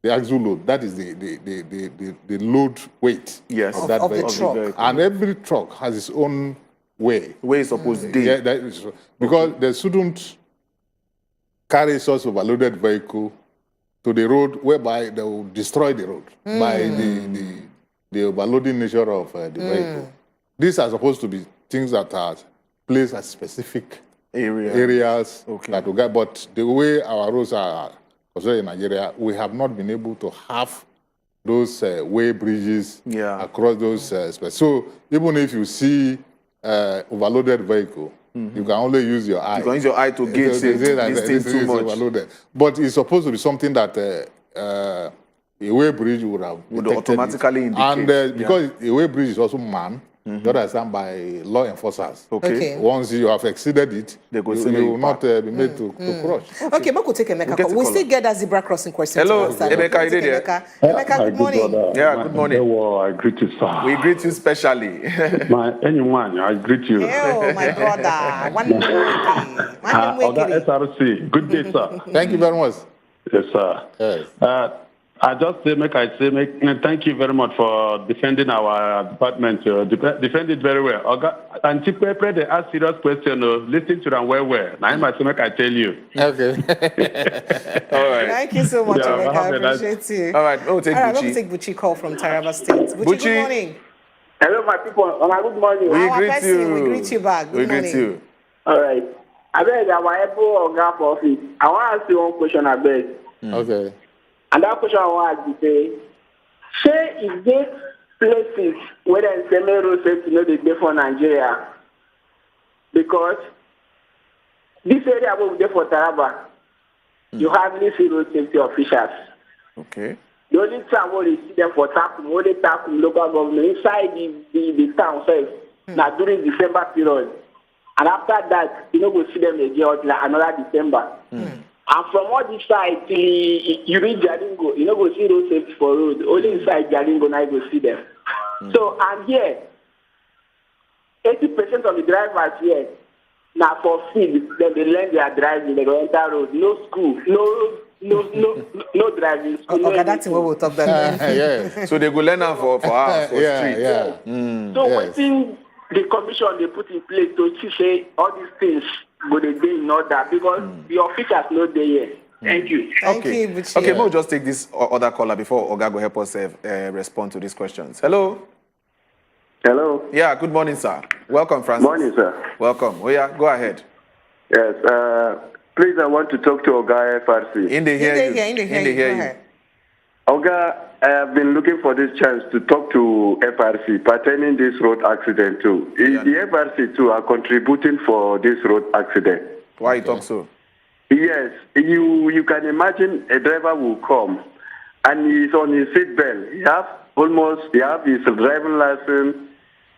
axle load. That is the load weight of that of vehicle. the truck. And every truck has its own way. Where it's supposed to be. Yeah, that is, because they shouldn't carry such overloaded vehicle to the road whereby they will destroy the road by the overloading nature of the vehicle. These are supposed to be things that are placed at specific areas that will get. But the way our roads are constructed in Nigeria, we have not been able to have those way bridges across those spaces. So even if you see overloaded vehicle, you can only use your eye. You can use your eye to gauge this thing too much. Overloaded. But it's supposed to be something that a way bridge would automatically indicate. And because a way bridge is also manned, that is done by law enforcers. Okay. Once you have exceeded it, you will not be made to cross. Okay, but we'll take Emeka. We still get that zebra crossing question. Hello, Emeka, you there? Emeka, good morning. Yeah, good morning. I greet you, sir. We greet you specially. Anyone, I greet you. Oh, my brother. One Oga SRC, good day, sir. Thank you very much. Yes, sir. Yes. I just thank you very much for defending our department. Defend it very well. And Chikwepre, they ask serious question. Listen to them well. Now I tell you. Okay. All right. Thank you so much, Emeka. I appreciate you. All right, we'll take Buchi. Let me take Buchi call from Taraba State. Buchi, good morning. Hello, my people. Good morning. We greet you. We greet you back. Good morning. Greet you. All right. I beg our Apple or Gap office. I want to ask you one question, I beg. Okay. And that question I want to say if there places where there is road safety, no, they dey for Nigeria, because this area will be there for Taraba. You hardly see road safety officials. Okay. The only time when you see them for Takum, only Takum local government inside the town self, now during December period. And after that, you know, we'll see them again until another December. And from all this side, you reach Jalingo, you know, go see road safety for road. Only inside Jalingo, now you go see them. So, and here, 80% of the drivers here, now for field, then they learn their driving, they go enter road, no school, no driving school. Okay, that's what we'll talk about. Yeah. So they go learn now for street. Yeah. So one thing the commission they put in place to say all these things go they be in order because the officials know they here. Thank you. Okay, we'll just take this other caller before Oga go help us respond to these questions. Hello. Hello. Yeah, good morning, sir. Welcome, Francis. Morning, sir. Welcome. Oh, yeah, go ahead. Yes. Please, I want to talk to Oga FRC. In the hear you. Oga, I have been looking for this chance to talk to FRC pertaining this road accident too. Yeah. The FRC too are contributing for this road accident. Why you talk so? Yes, you can imagine a driver will come and he's on his seatbelt. He have his driving license,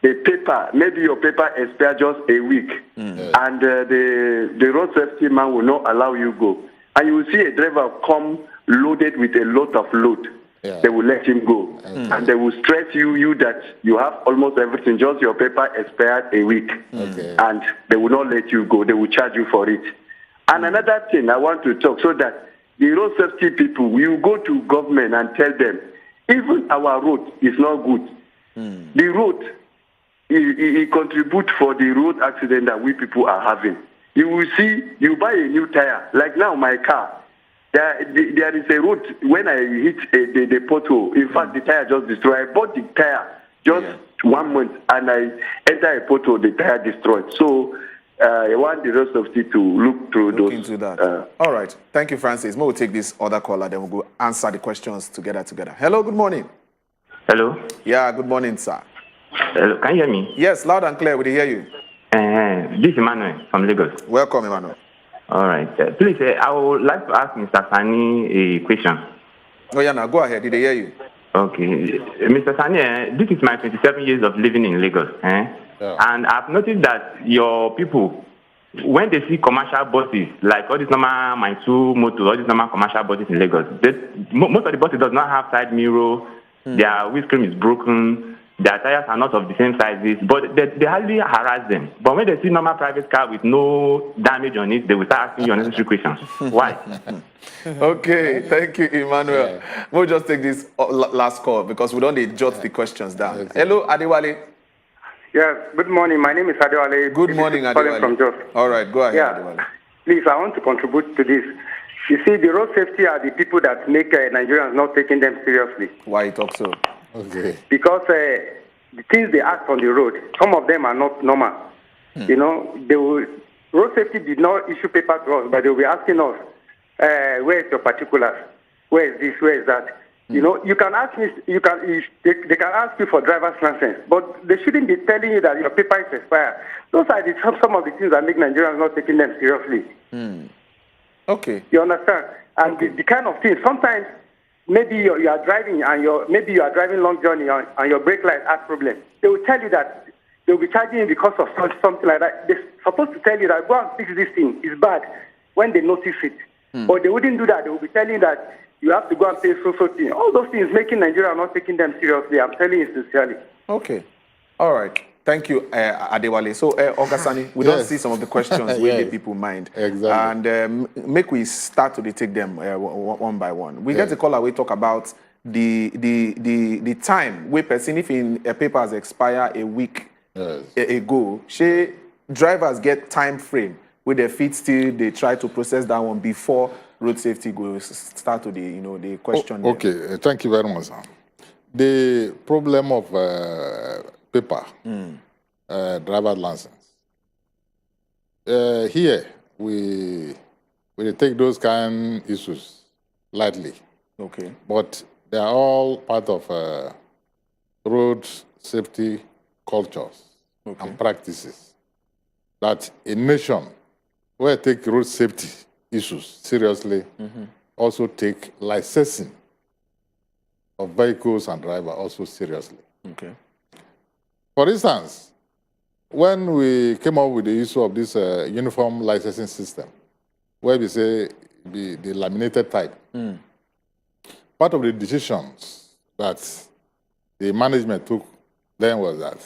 the paper, maybe your paper expires just a week, and the road safety man will not allow you go. And you will see a driver come loaded with a lot of load. Yeah. They will let him go. And they will stress you that you have almost everything, just your paper expired a week. And they will not let you go. They will charge you for it. And another thing I want to talk, so that the road safety people will go to government and tell them, even our road is not good. The road, it contributes for the road accident that we people are having. You will see, you buy a new tire. Like now, my car, there is a road, when I hit the pothole, in fact, the tire just destroyed. I bought the tire just 1 month, and I enter a pothole, the tire destroyed. So I want the rest of it to look through those. Into that. All right. Thank you, Francis. We'll take this other caller, then we'll go answer the questions together. Hello, good morning. Hello. Yeah, good morning, sir. Hello, can you hear me? Yes, loud and clear. We hear you. This is Emmanuel from Lagos. Welcome, Emmanuel. All right. Please, I would like to ask Mr. Sani a question. Oh, yeah, now go ahead. Did they hear you? Okay. Mr. Sani, this is my 27 years of living in Lagos. And I've noticed that your people, when they see commercial buses, like all these normal My2 Motor, all these normal commercial buses in Lagos, most of the buses does not have side mirror, their windscreen is broken, their tires are not of the same sizes, but they hardly harass them. But when they see normal private car with no damage on it, they will start asking you unnecessary questions. Why? Okay, thank you, Emmanuel. We'll just take this last call because we don't jot the questions down. Hello, Adewale. Yes, good morning. My name is Adewale. Good morning, Adewale. From Jos. All right, go ahead, Adewale. Please, I want to contribute to this. You see, the road safety are the people that make Nigerians not taking them seriously. Why you talk so? Okay. Because the things they act on the road, some of them are not normal. You know, road safety did not issue paper to us, but they will be asking us, where is your particulars? Where is this? Where is that? You know, you can ask me. They can ask you for driver's license, but they shouldn't be telling you that your paper is expired. Those are some of the things that make Nigerians not taking them seriously. Okay. You understand? And the kind of things. Sometimes maybe you are driving and maybe you are driving long journey and your brake light has problem. They will tell you that they will be charging you because of something like that. They're supposed to tell you that go and fix this thing. It's bad when they notice it, but they wouldn't do that. They will be telling you that you have to go and pay so thing. All those things making Nigeria not taking them seriously. I'm telling you sincerely. Okay. All right. Thank you, Adewale. So, Ogasani, we don't see some of the questions where the people mind. Exactly. And make we start to take them one by one. We get a caller, we talk about the time where person, if in a paper has expired a week ago, drivers get time frame with their feet still, they try to process that one before road safety goes start to the question. Okay, thank you very much. The problem of paper, driver's license. Here, we take those kind of issues lightly. Okay. But they are all part of road safety cultures and practices. That a nation where take road safety issues seriously, also take licensing of vehicles and drivers also seriously. Okay. For instance, when we came up with the issue of this uniform licensing system, where we say the laminated type, part of the decisions that the management took then was that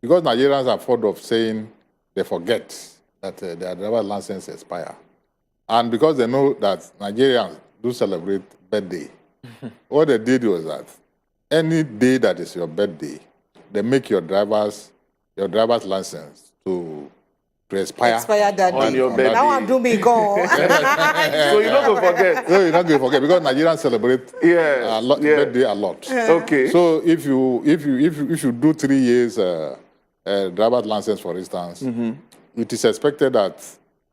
because Nigerians are fond of saying they forget that their driver's license expire, and because they know that Nigerians do celebrate birthday, what they did was that any day that is your birthday, they make your driver's license to expire that on day. your birthday. Now I'm doing me go. So you're not going to forget. No, you're not going to forget because Nigerians celebrate birthday a lot. Okay. So if you do 3 years driver's license, for instance, it is expected that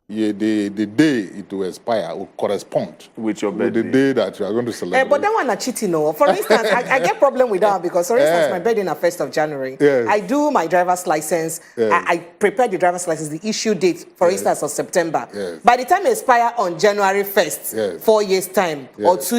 the day it will expire will correspond with your birthday. With the day that you are going to celebrate. But that one is cheating, no. For instance, I get problem with that because, for instance, my birthday is 1st of January. Yes. I do my driver's license. Yes. I prepare the driver's license, the issue date, for instance, of September. Yes. By the time it expire on January 1st, Yes. 4 years time, or 2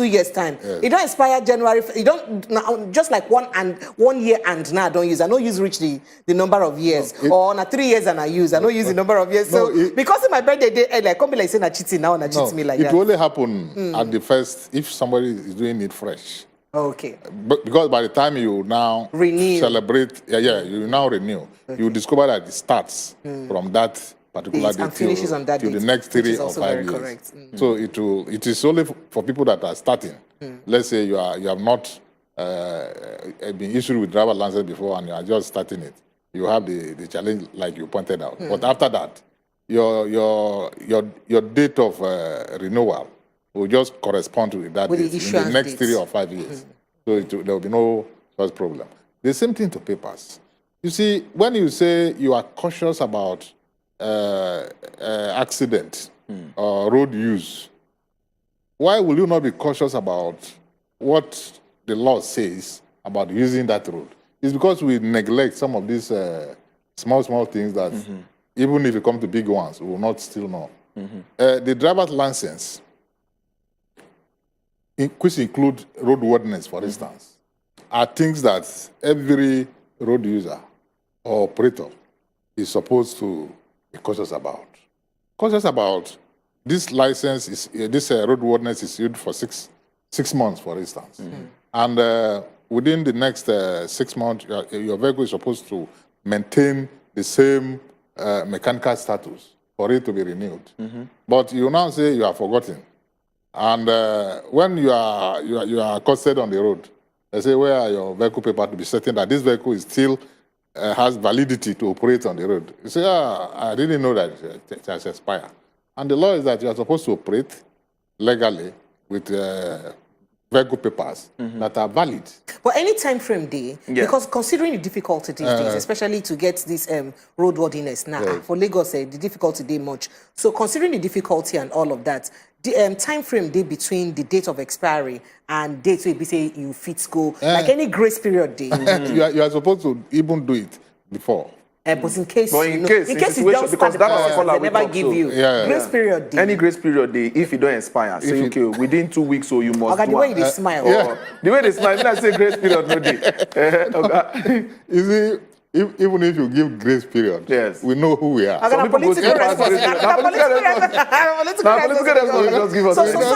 years time, it don't expire January. It don't just like 1 year and now I don't use. I don't use reach the number of years, or on 3 years and I use. I don't use the number of years. So because of my birthday day, like come be like saying I cheating now and I cheat me like that. It will only happen at the first if somebody is doing it fresh. Okay. But because by the time you now celebrate, you now renew. Okay. You discover that it starts from that particular date and finishes on that till date, the next 3 or 5 years. Correct. So it is only for people that are starting. Let's say you have not been issued with driver license before and you are just starting it. You have the challenge like you pointed out. But after that, your date of renewal will just correspond to that date in the next 3 or 5 years. So there will be no such problem. The same thing to papers. You see, when you say you are cautious about accident or road use, why will you not be cautious about what the law says about using that road? It's because we neglect some of these small things that even if you come to big ones, we will not still know. The driver's license, which include roadworthiness, for instance, are things that every road user or operator is supposed to be cautious about. Cautious about this license this roadworthiness is issued for six months, for instance, and within the next 6 months, your vehicle is supposed to maintain the same mechanical status for it to be renewed. But you now say you are forgotten. And when you are accosted on the road, they say, where are your vehicle papers to be certain that this vehicle is still has validity to operate on the road? You say, I didn't know that it has expired. And the law is that you are supposed to operate legally with vehicle papers that are valid. But any time frame day, because considering the difficulty these days, especially to get this roadworthiness now, for Lagos, the difficulty day much. So considering the difficulty and all of that, the time frame day between the date of expiry and date where you say you fit school, like any grace period day. You are supposed to even do it before. But in case you don't start the process, they never give you grace period day. Any grace period day, if it don't expire, say okay, within 2 weeks, so you must do the way they smile. The way they smile, I say grace period no day. You see, even if you give grace period, we know who we are. So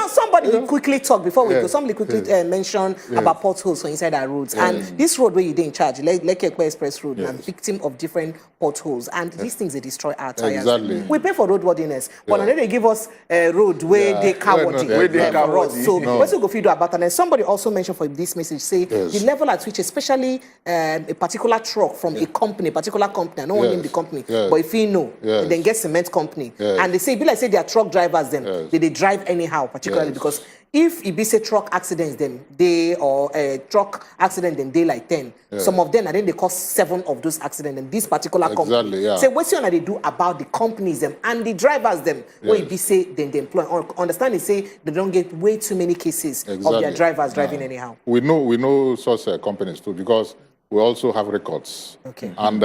somebody will quickly talk before we go. Somebody quickly mention about potholes inside our roads. And this road where you're in charge, Lekki Express Road, and victim of different potholes. And these things, they destroy our tires. Exactly. We pay for roadworthiness, but then they give us a road where they cowardly for us. So what's we go feed about that? And somebody also mentioned for this message, say the level at which, especially a particular truck from a particular company, I don't want to name the company, but if you know, then get cement company. And they say, be like say they are truck drivers, them they drive anyhow, particularly because if it be say truck accidents, then they or a truck accident, then they like 10. Some of them, I think they cause 7 of those accidents. And this particular company, say what's they do about the companies them and the drivers them? Where it be say then they employ. Or understand they say they don't get way too many cases of their drivers driving anyhow. We know such companies too because we also have records. And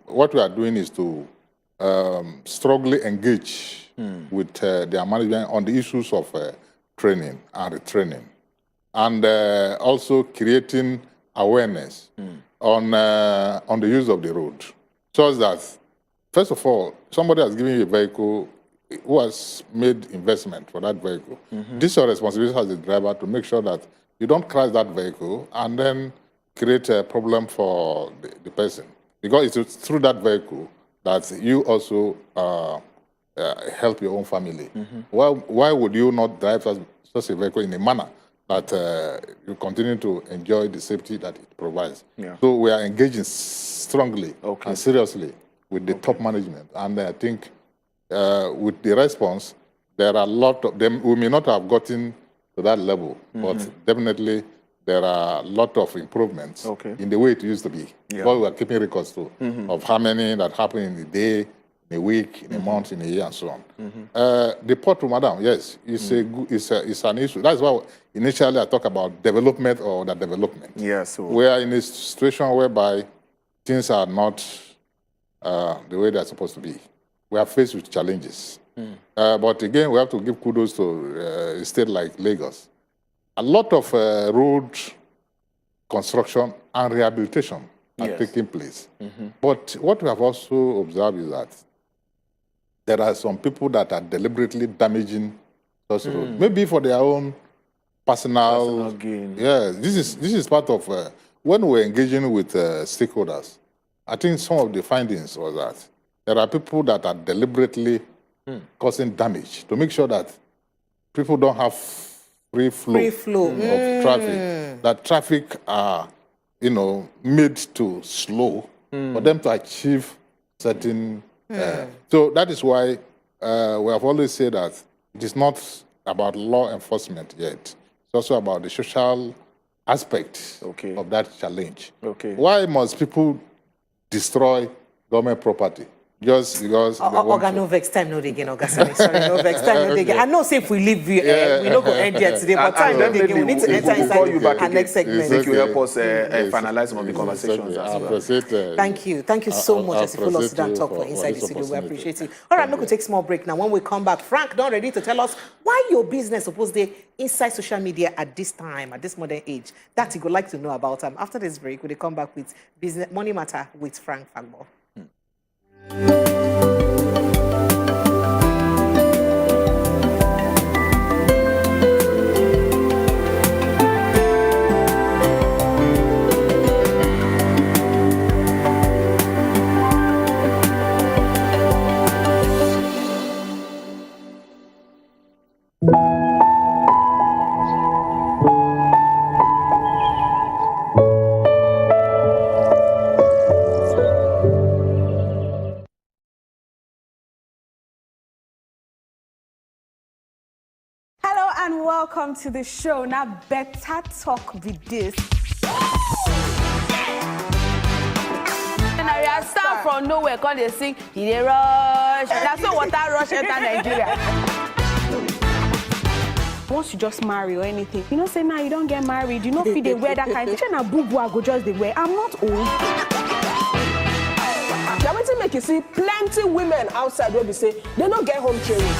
what we are doing is to strongly engage with their management on the issues of training and retraining, and also creating awareness on the use of the road, so that, first of all, somebody has given you a vehicle who has made investment for that vehicle. This is your responsibility as a driver to make sure that you don't crash that vehicle and then create a problem for the person. Because it's through that vehicle that you also help your own family. Why would you not drive such a vehicle in a manner that you continue to enjoy the safety that it provides? So we are engaging strongly and seriously with the top management. And I think with the response, there are a lot of them. We may not have gotten to that level, but definitely there are a lot of improvements in the way it used to be. Because we are keeping records too of how many that happen in a day, in a week, in a month, in a year, and so on. The port to Madam, yes, it's an issue. That's why initially I talk about development or underdevelopment. We are in a situation whereby things are not the way they're supposed to be. We are faced with challenges. But again, we have to give kudos to a state like Lagos. A lot of road construction and rehabilitation are taking place. But what we have also observed is that there are some people that are deliberately damaging such roads, maybe for their own personal gain. Yes, this is part of when we're engaging with stakeholders. I think some of the findings was that there are people that are deliberately causing damage to make sure that people don't have free flow of traffic. That traffic are, made to slow for them to achieve certain. So that is why we have always said that it is not about law enforcement yet. It's also about the social aspect of that challenge. Why must people destroy government property? Just because no vex time no again, Sorry, no vex time no again. I know say if we leave we don't go end here today, but time no again. We need to enter inside our next segment. Thank you. Help us finalize some of the conversations as well. Thank you so much as you follow us down talk for inside the studio. We appreciate it. All right, we'll take a small break now. When we come back, Frank, don't ready to tell us why your business supposed to inside social media at this time, at this modern age. That you would like to know about. After this break, we'll come back with Business Money Matter with Frank Fagbo. Welcome to the show. Now, better talk with this. And I start from nowhere, because they sing, he rush. That's not what I rush enter Nigeria. Once you just marry or anything, say now you don't get married, you know, if they wear that kind of thing, and boo-boo, I go just the wear. I'm not old. Now, what to make you see plenty women outside where we say they don't get home training.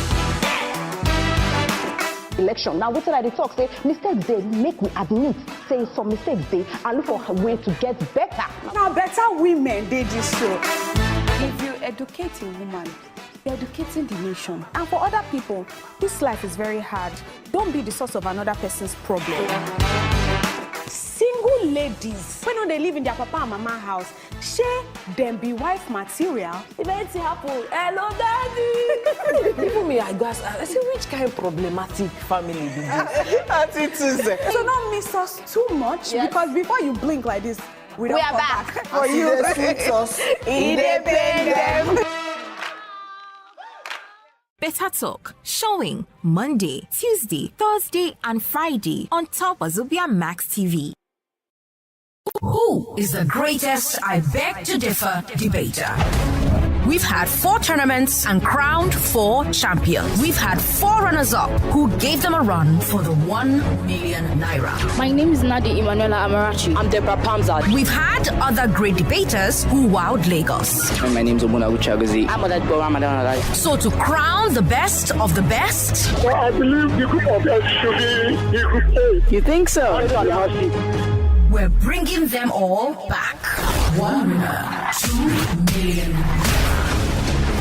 Election. Now, what did I talk? Say, mistakes they make we admit. Say some mistakes they and look for a way to get better. Now, better women did this show. If you educate a woman, you're educating the nation. And for other people, this life is very hard. Don't be the source of another person's problem. Single ladies, when they live in their papa and mama house, share them be wife material. If anything happen, hello daddy. Even me, I guess, I say which kind of problematic family do this? So don't miss us too much, because before you blink like this, we are back for you. Independent. Better Talk, showing Monday, Tuesday, Thursday, and Friday on top wazobiamax TV. Who is the greatest I beg to differ debater? We've had 4 tournaments and crowned 4 champions. We've had 4 runners-up who gave them a run for the 1 million naira. My name is Nadi Emanuela Amarachi. I'm Deborah Pamzad. We've had other great debaters who wowed Lagos. My name is Omuna Uchagozi. I'm Oladipo Ramadan. So to crown the best of the best, Well, I believe the group of us should be the group A. You think so? we're bringing them all back. 1 winner, 2 million.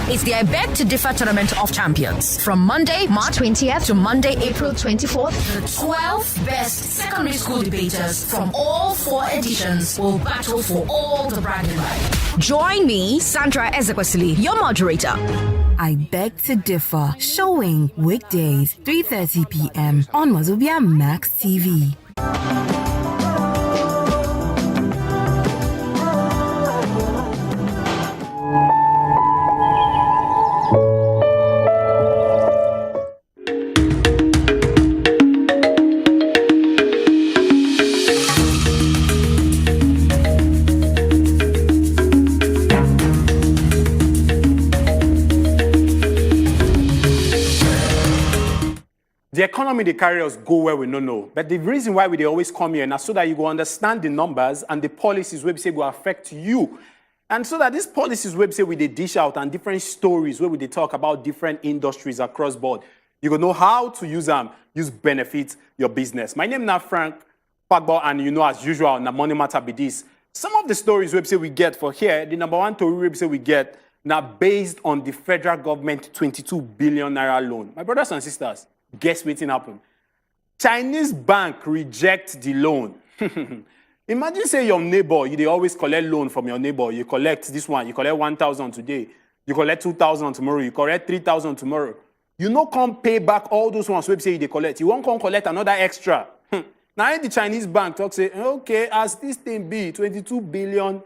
It's the I Beg to Differ Tournament of Champions. From Monday, March 20th to Monday, April 24th, the 12 best secondary school debaters from all 4 editions will battle for all the bragging rights. Join me, Sandra Ezekwesili, your moderator. I Beg to Differ, showing weekdays, 3:30 p.m. on Wazobia Max TV. The economy, they carry us go where we don't know. But the reason why we always come here now so that you go understand the numbers and the policies where we say will affect you. And so that these policies where we say we they dish out and different stories where we they talk about different industries across board. You gonna know how to use them, use benefit your business. My name is now Frank Pagbo, and you know as usual, na money matter be this. Some of the stories where we say we get for here, the number one story where we say we get now based on the federal government 22 billion naira loan. My brothers and sisters, guess what's happened? Chinese bank reject the loan. Imagine say your neighbor, they always collect loan from your neighbor. You collect this one, you collect 1,000 today, you collect 2,000 tomorrow, you collect 3,000 tomorrow. You no come pay back all those ones we say they collect. You won't come collect another extra. Now the Chinese bank talk say, okay, as this thing be $22 billion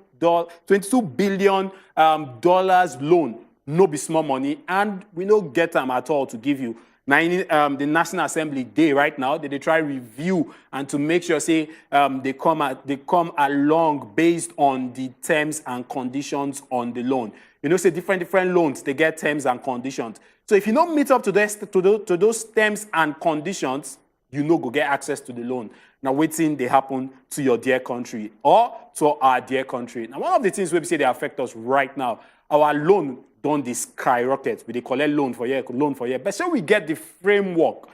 dollars loan, no be small money, and we no get them at all to give you. Now, the National Assembly Day right now, they try review and to make sure say they come along based on the terms and conditions on the loan. You know, say different loans, they get terms and conditions. So if you don't meet up to those terms and conditions, you no go get access to the loan. Now, waiting they happen to your dear country or to our dear country. Now, one of the things we say they affect us right now, our loan don't skyrocket. We collect loan for year. But so we get the framework,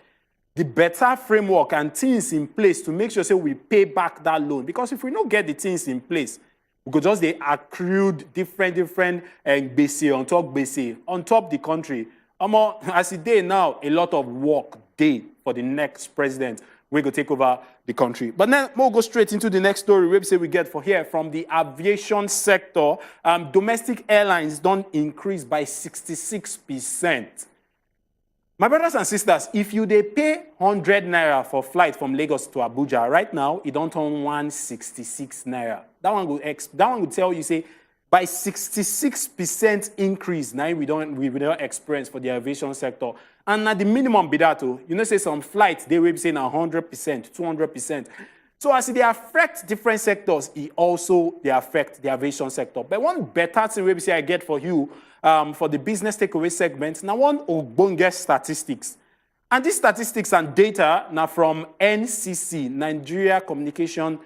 the better framework and things in place to make sure say we pay back that loan. Because if we don't get the things in place, we could just they accrued different BC on top the country. As it day now, a lot of work day for the next president. We go take over the country. But then we'll go straight into the next story we get for here from the aviation sector. Domestic airlines don't increase by 66%. My brothers and sisters, if you they pay 100 naira for flight from Lagos to Abuja, right now, it don't turn 166 naira. That one would tell you, say, by 66% increase, now we don't experience for the aviation sector. And at the minimum be that, you know, say some flights, they will be saying 100%, 200%. So as they affect different sectors, they affect the aviation sector. But one better thing we say I get for you, for the business takeaway segment, now one ogbonge statistics. And these statistics and data now from NCC, Nigeria Communication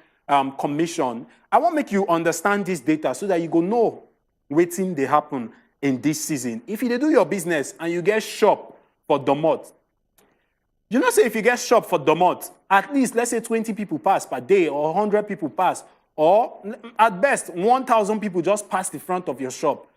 Commission. I want to make you understand this data so that you go know waiting they happen in this season. If you do your business and you get shop for Domot, you know, say if you get shop for Domot, at least let's say 20 people pass per day or 100 people pass, or at best 1,000 people just pass the front of your shop.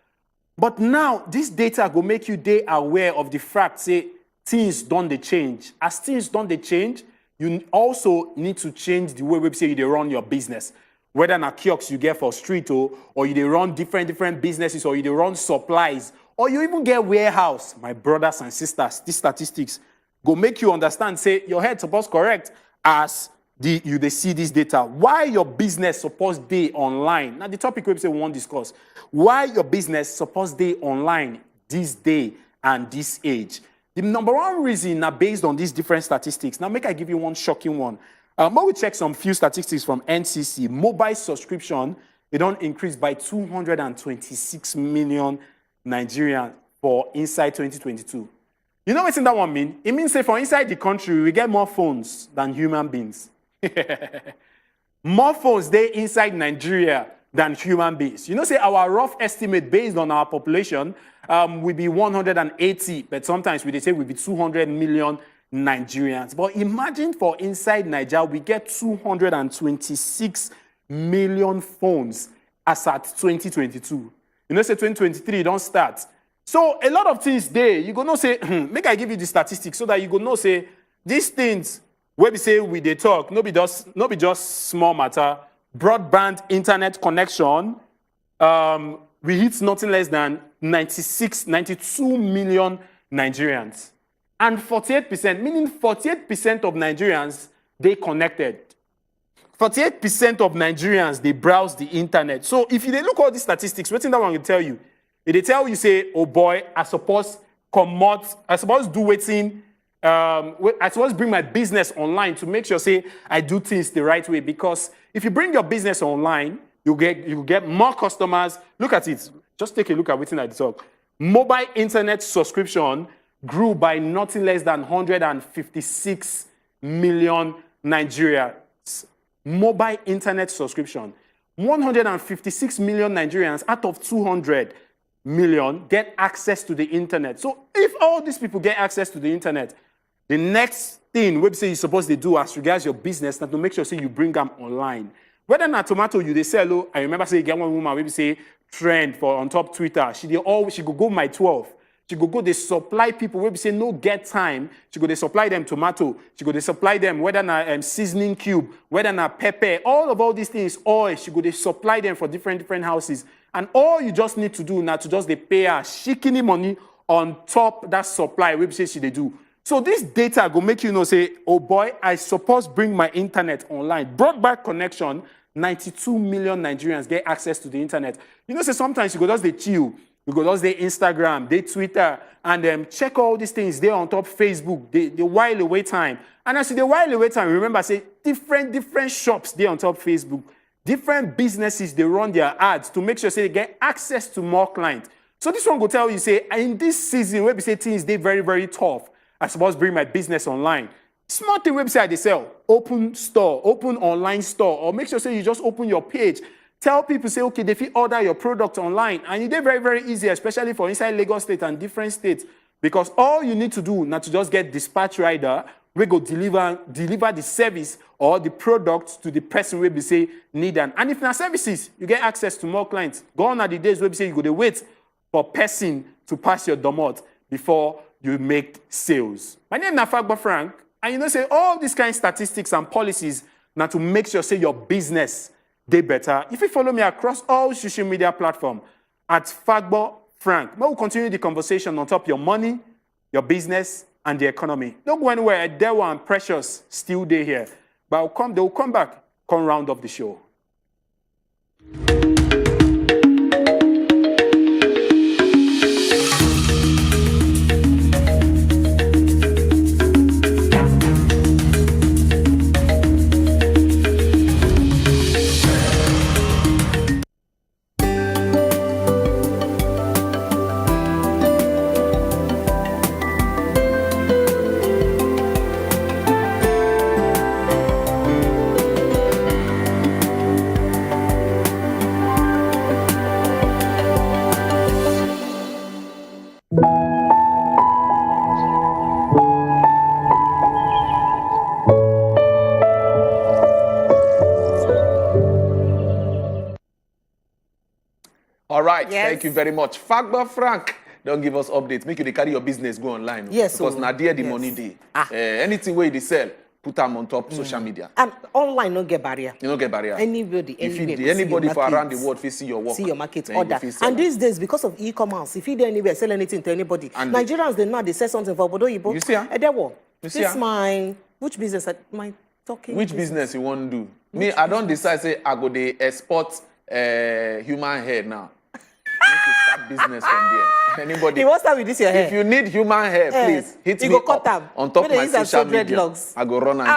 But now this data will make you day aware of the fact, say things don't they change. As things don't they change, you also need to change the way we say you run your business. Whether na kiosks you get for street or you run different businesses or you run supplies or you even get warehouse. My brothers and sisters, these statistics go make you understand, say your head supposed correct as you see this data. Why your business supposed day online? Now the topic we say we won't discuss. Why your business supposed day online this day and this age? The number one reason now based on these different statistics. Now make I give you one shocking one. But we check some few statistics from NCC. Mobile subscription, they don't increase by 226 million Nigerians for inside 2022. You know what that one mean? It means say for inside the country, we get more phones than human beings. More phones they inside Nigeria than human beings. You know, say our rough estimate based on our population will be 180, but sometimes we say will be 200 million Nigerians. But imagine for inside Nigeria, we get 226 million phones as at 2022. You know, say 2023 don't start. So a lot of things there, you go know say, make I give you the statistics so that you go know say these things where we say we they talk, no be just small matter. Broadband internet connection, we hit nothing less than 92 million Nigerians. And 48%, meaning 48% of Nigerians, they connected. 48% of Nigerians, they browse the internet. So if you look at all these statistics, what thing that one will tell you? They tell you, say, oh boy, I suppose do waiting, I suppose bring my business online to make sure, say, I do things the right way. Because if you bring your business online, you get more customers. Look at it. Just take a look at what's I talk. Mobile internet subscription grew by nothing less than 156 million Nigerians. Mobile internet subscription. 156 million Nigerians out of 200 million get access to the internet. So if all these people get access to the internet, the next thing website you're supposed to do as regards your business, not to make sure say you bring them online. Whether na tomato you they sell, I remember say get one woman maybe say trend for on top Twitter. She go my 12. She go they supply people where we say no get time. She go they supply them tomato. She go they supply them whether na seasoning cube, whether na pepper, all these things, oil. She go they supply them for different houses. And all you just need to do now to just they pay her shikini money on top that supply where we say she they do. So this data go make you know say, oh boy, I suppose bring my internet online. Broadband connection, 92 million Nigerians get access to the internet. You know, say sometimes you go just they chill. You go just they Instagram, they Twitter, and check all these things there on top Facebook, the while away time. And as the while away time, remember, say different shops there on top Facebook, different businesses, they run their ads to make sure say they get access to more clients. So this one will tell you, say, in this season, where we say things they very, very tough, I suppose bring my business online. Small thing website they sell, open store, open online store, or make sure say you just open your page. Tell people, say, okay, they fit order your product online. And it's very, very easy, especially for inside Lagos State and different states. Because all you need to do not to just get dispatch rider, we go deliver the service or the product to the person where we say need them. And if na services, you get access to more clients. Go on at the days where we say you go to wait for person to pass your domot before you make sales. My name is Fagba Frank, and you know, say all these kind of statistics and policies now to make sure, say, your business they better. If you follow me across all social media platforms at Fagba Frank, we will continue the conversation on top of your money, your business, and the economy. Don't go anywhere. Dewa and Precious still there here. But they will come back, come round up the show. All right, Thank you very much. Fagba Frank, don't give us updates. Make you they carry your business, go online. Yes. Because now there the money day. Anything where they sell, put them on top social media. And online no get barrier. You don't get barrier. Anybody for around the world, if you see your work. See your market order. And these days, because of e-commerce, if you do anywhere, sell anything to anybody, and Nigerians, they know they sell something for Obodo Yibo. You see her? This my, which business am I talking? Which business you want to do? Me, I don't decide, say, I go to export human hair now. need to start business from there. Anybody? He wants to with this your hair. If you need human hair, please hit me up on top of my social media. I go run and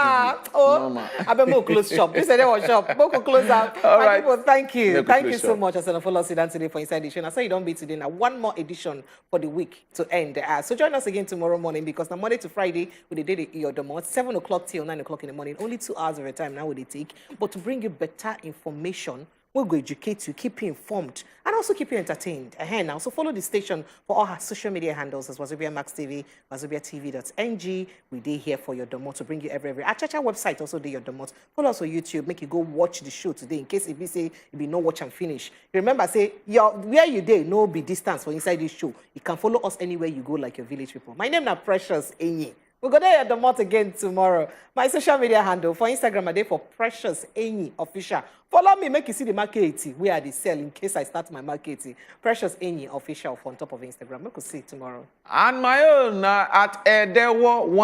give you. I bet more close shop. This is our shop. More close up. All right. People, thank you. Thank you so much. As I follow sit down today for Inside Edition. I say you don't be today. Now one more edition for the week to end. So join us again tomorrow morning because now Monday to Friday we did the Iodomot 7 o'clock till 9 o'clock in the morning. Only 2 hours of your time now will they take, but to bring you better information. We'll go educate you, keep you informed, and also keep you entertained. Now, so follow the station for all our social media handles as wazobiamax TV, wazobiatv.ng. We did here for your domot to bring you every. Our Chacha website also did your domot. Follow us on YouTube, make you go watch the show today in case if you say if you no watch and finish. Remember, say where you day, no be distance for inside this show. You can follow us anywhere you go like your village people. My name is Precious Enyi. We'll go there at the mot again tomorrow. My social media handle for Instagram are there for Precious Enyi Official. Follow me, make you see the marketing where they sell in case I start my marketing. Precious Enyi Official on top of Instagram. We could see it tomorrow. And my own at Edewo 1.